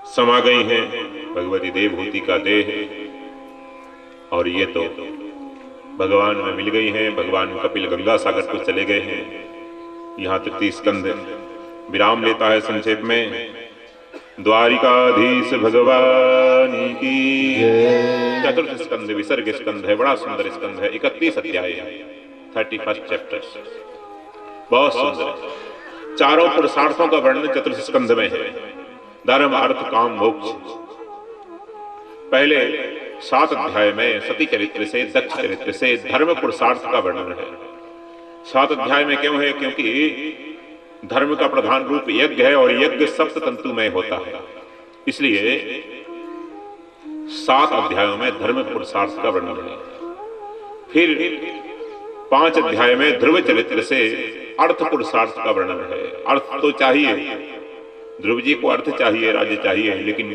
समा गई है भगवती देवहूति का देह, और ये तो भगवान में मिल गई हैं। भगवान कपिल गंगा सागर को चले गए हैं। यहाँ तृतीय स्कंध विराम लेता है संक्षेप में। द्वारिकाधीश भगवान की चतुर्थ स्कंध विसर्ग स्कंध है, बड़ा सुंदर स्कंध है। 31 अध्याय है, 31 चैप्टर, बहुत सुंदर है। चारों पुरुषार्थों का वर्णन चतुर्थ स्कंध में है। धर्म अर्थ काम मोक्ष। पहले 7 अध्याय में सती चरित्र से, दक्ष चरित्र से धर्म पुरुषार्थ का वर्णन है। 7 अध्याय में क्यों है? क्योंकि धर्म का प्रधान रूप यज्ञ है, और यज्ञ सप्त तंतुमय होता है। इसलिए 7 अध्यायों में धर्म पुरुषार्थ का वर्णन है। फिर 5 अध्याय में ध्रुव चरित्र से अर्थ पुरुषार्थ का वर्णन है। अर्थ तो चाहिए, ध्रुव जी को अर्थ चाहिए, राज्य चाहिए, लेकिन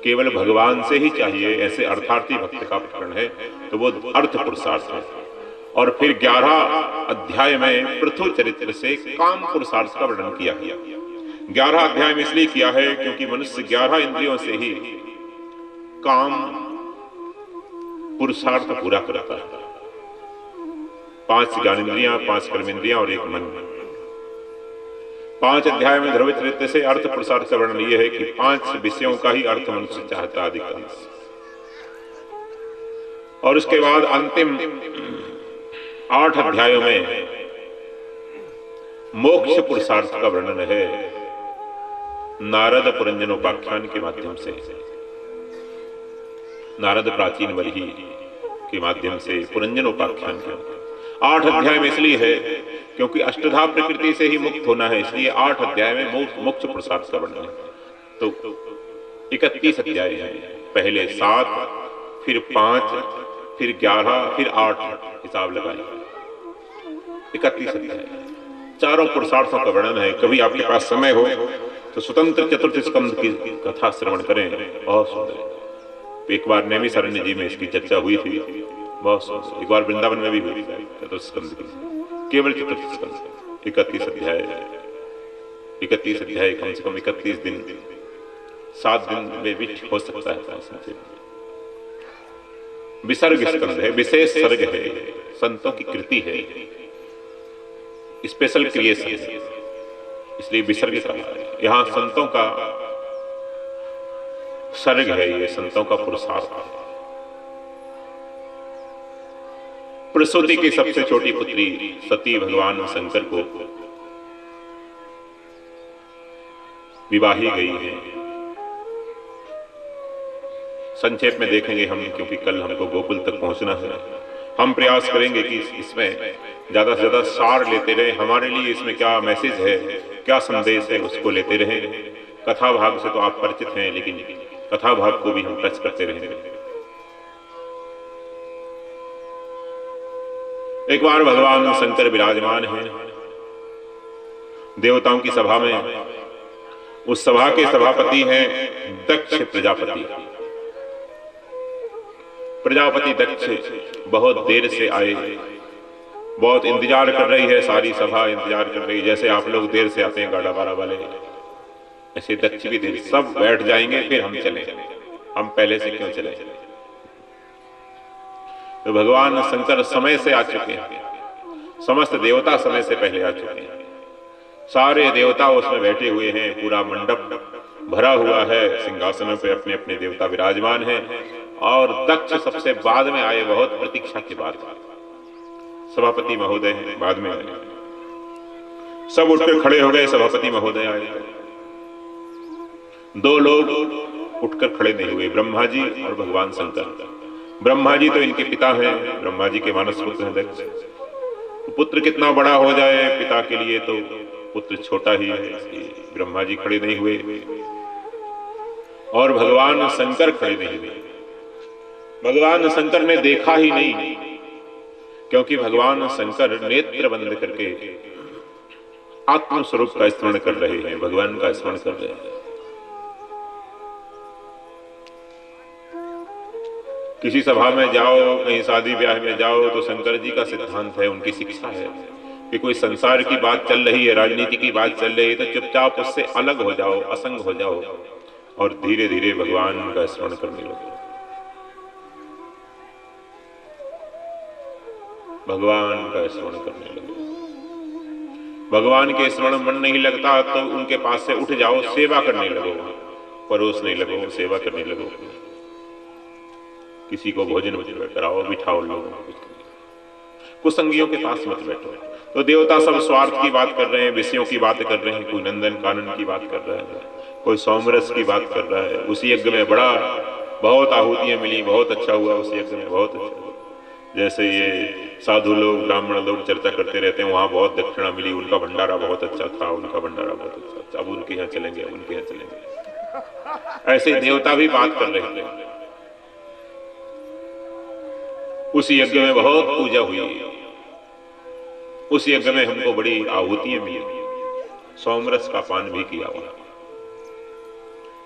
केवल भगवान से ही चाहिए, ऐसे अर्थार्थी भक्त का प्रकरण है, तो वो अर्थ पुरुषार्थ है। और फिर 11 अध्याय में पृथु चरित्र से काम पुरुषार्थ का वर्णन किया गया। 11 अध्याय में इसलिए किया है क्योंकि मनुष्य 11 इंद्रियों से ही काम पुरुषार्थ पूरा करता है। 5 ज्ञानेंद्रियां, 5 कर्मेंद्रियां और 1 मन। 5 अध्याय में ध्रुव चरित्र से अर्थ पुरुषार्थ का वर्णन यह है कि 5 विषयों का ही अर्थ मनुष्य चाहता है अधिकांश। और उसके बाद अंतिम 8 अध्यायों में मोक्ष पुरुषार्थ का वर्णन है नारद पुरंजनोपाख्यान के माध्यम से। नारद प्राचीन वल्ली के माध्यम से पुरंजनोपाख्यान के 8 अध्याय में इसलिए है क्योंकि अष्टधा प्रकृति से ही मुक्त होना है, इसलिए 8 अध्याय में मोक्ष पुरुषार्थ का वर्णन है। तो 31 अध्याय है, पहले 7, फिर 5, फिर 11, फिर 8, हिसाब लगाइए 31 अध्याय। चारों पुरुषार्थों का वर्णन है। कभी आपके पास समय हो तो स्वतंत्र चतुर्थ स्कंद की कथा श्रवण करें, बहुत सुंदर। एक बार नैमिषारण्य जी में इसकी चर्चा हुई थी, बहुत सुंदर। एक बार वृंदावन में भी हुई थी चतुर्थ स्कंद की, केवल चतुर्थ स्कंद। 31 अध्याय, 31 अध्याय कम से कम 31 दिन, 7 दिन में भी हो सकता है। विसर्ग स्कंद है, विशेष सर्ग है, संतों की कृति है, स्पेशल क्रिएशन है, इसलिए विसर्ग कहा है। यहां संतों का सर्ग है, ये संतों का पुरुषार्थ है। प्रसूति की सबसे छोटी पुत्री सती भगवान शंकर को विवाही गई है। संक्षेप में देखेंगे हम, क्योंकि कल हमको गोकुल तक पहुंचना है। हम प्रयास करेंगे कि इसमें ज्यादा से ज्यादा सार लेते रहे। हमारे लिए इसमें क्या मैसेज है, क्या संदेश है, उसको लेते रहे। कथा भाग से तो आप परिचित हैं, लेकिन कथा भाग को भी हम टच करते रहेंगे। एक बार भगवान शंकर विराजमान हैं देवताओं की सभा में। उस सभा के सभापति हैं दक्ष प्रजापति। प्रजापति दक्ष बहुत देर से आए, बहुत इंतजार कर रही है, सारी सभा इंतजार कर रही है। जैसे आप लोग देर से आते हैं गाड़ा बाड़ा वाले, ऐसे दक्ष भी देर। सब बैठ जाएंगे फिर हम चले, हम पहले से क्यों चले। तो भगवान शंकर समय से आ चुके हैं, समस्त देवता समय से पहले आ चुके हैं। सारे देवता उसमें बैठे हुए हैं, पूरा मंडप भरा हुआ है, सिंहासनों पे अपने अपने देवता विराजमान हैं। और दक्ष सबसे बाद में आए, बहुत प्रतीक्षा के बाद। सभापति महोदय हैं, बाद में आए। सब उठकर खड़े हो गए, सभापति महोदय आए। 2 लोग उठकर खड़े नहीं हुए, ब्रह्मा जी और भगवान शंकर। ब्रह्मा जी तो इनके पिता हैं, ब्रह्मा जी के मानस पुत्र हैं दक्ष। तो पुत्र कितना बड़ा हो जाए पिता के लिए, तो पुत्र छोटा ही है, इसलिए ब्रह्मा जी खड़े नहीं हुए और भगवान शंकर खड़े नहीं हुए। भगवान शंकर ने देखा ही नहीं, क्योंकि भगवान शंकर नेत्र बंद करके आत्म स्वरूप का स्मरण कर रहे हैं, भगवान का स्मरण कर रहे हैं। किसी सभा में जाओ, कहीं शादी ब्याह में जाओ, तो शंकर जी का सिद्धांत है, उनकी शिक्षा है कि कोई संसार की बात चल रही है, राजनीति की बात चल रही है, तो चुपचाप उससे अलग हो जाओ, असंग हो जाओ और धीरे धीरे भगवान का स्मरण करने लगो। भगवान का स्मरण करने लगो। भगवान के स्मरण मन नहीं लगता तो उनके पास से उठ जाओ, सेवा करने लगो, परोसने लगो, सेवा करने लगो। किसी को भोजन कराओ, बिठाओ लोगों को, कुसंगियों के पास मत बैठो। तो देवता सब स्वार्थ की बात कर रहे हैं, विषयों की बात कर रहे हैं, कोई नंदन कानन की बात कर रहा है, कोई सौमरस की बात कर रहा है। उसी यज्ञ में बहुत आहुतियां मिली, बहुत अच्छा हुआ उस यज्ञ में, बहुत अच्छा। जैसे ये साधु लोग, ब्राह्मण लोग चर्चा करते रहते हैं, वहां बहुत दक्षिणा मिली, उनका भंडारा बहुत अच्छा था, उनका भंडारा बहुत अच्छा था, अब उनके यहाँ चलेंगे, उनके यहाँ चलेंगे। ऐसे देवता भी बात कर रहे थे। उस यज्ञ में बहुत पूजा हुई, उस यज्ञ में हमको बड़ी आहुतियां मिली, सोमरस का पान भी किया हुआ।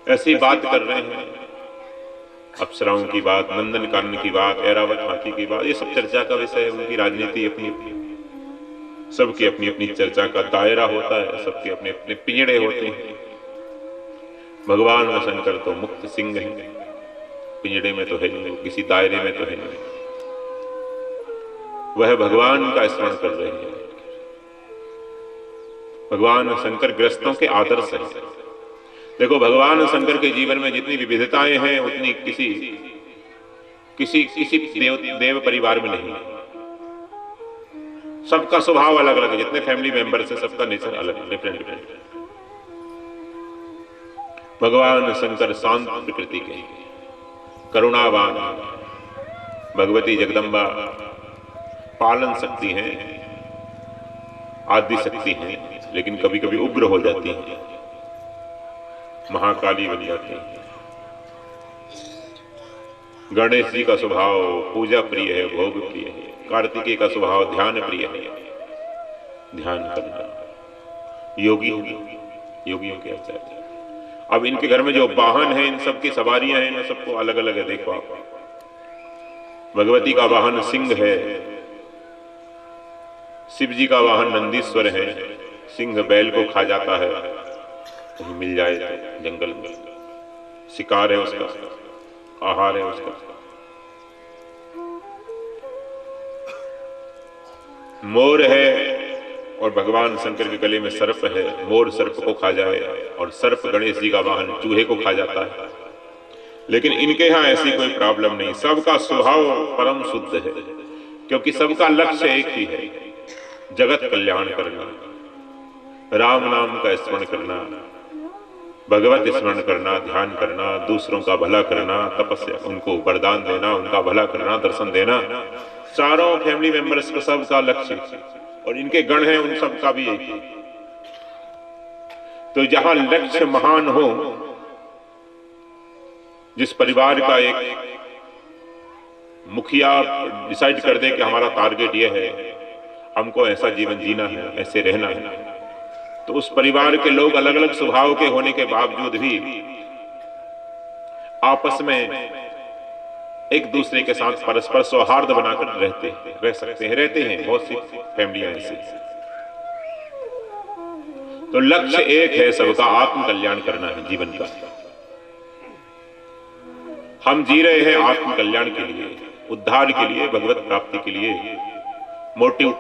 ऐसी बात कर रहे हैं, अप्सराओं की बात, नंदन कानन की बात, ऐरावत हाथी की बात, ये सब चर्चा का विषय है, उनकी राजनीति अपनी अपनी। सबकी अपनी अपनी चर्चा का दायरा होता है, सबके अपने अपने पिंजड़े होते हैं। भगवान शंकर तो मुक्त सिंह है, पिंजड़े में तो है नहीं, किसी दायरे में तो है नहीं। वह भगवान का स्मरण कर रहे हैं। भगवान शंकर ग्रस्तों के आदर्श हैं। देखो, भगवान शंकर के जीवन में जितनी विविधताएं हैं उतनी किसी देव परिवार में नहीं। सबका स्वभाव अलग अलग है, जितने फैमिली मेंबर्स हैं सबका नेचर अलग, डिफरेंट। भगवान शंकर शांत प्रकृति के, करुणावान, भगवती जगदम्बा पालन शक्ति हैं, आदि शक्ति हैं, लेकिन कभी कभी उग्र हो जाती हैं, महाकाली बन जाती है। गणेश जी का स्वभाव पूजा प्रिय है, भोग प्रिय है। कार्तिकेय का स्वभाव ध्यान प्रिय है, ध्यान करना। योगियों के आचार्य। अब इनके घर में जो वाहन है, इन सब की सवारियां हैं, इन सबको अलग अलग है। देखो आप, भगवती का वाहन सिंह है, शिव जी का वाहन नंदीश्वर है। सिंह बैल को खा जाता है, कहीं मिल जाए तो जंगल में, शिकार है उसका, आहार है उसका। मोर है, और भगवान शंकर के गले में सर्प है, मोर सर्प को खा जाए, और सर्प गणेश जी का वाहन चूहे को खा जाता है। लेकिन इनके यहाँ ऐसी कोई प्रॉब्लम नहीं, सबका स्वभाव परम शुद्ध है, क्योंकि सबका लक्ष्य एक ही है, जगत कल्याण करना, राम नाम का स्मरण करना, भगवत स्मरण करना, ध्यान करना, दूसरों का भला करना, तपस्या, उनको वरदान देना, उनका भला करना, दर्शन देना। चारों फैमिली मेंबर्स का सबका लक्ष्य, और इनके गण हैं उन सबका भी एक ही। तो जहां लक्ष्य महान हो, जिस परिवार का एक मुखिया डिसाइड कर दे कि हमारा टारगेट यह है, हमको ऐसा जीवन जीना है, ऐसे रहना है, तो उस परिवार के लोग अलग अलग स्वभाव के होने के बावजूद भी आपस में एक दूसरे के साथ परस्पर सौहार्द बनाकर रहते हैं। बहुत सी फैमिलियां ऐसी। तो लक्ष्य एक है, सबका आत्म कल्याण करना है जीवन का। हम जी रहे हैं आत्म कल्याण के लिए, उद्धार के लिए, भगवत प्राप्ति के लिए। मोटिव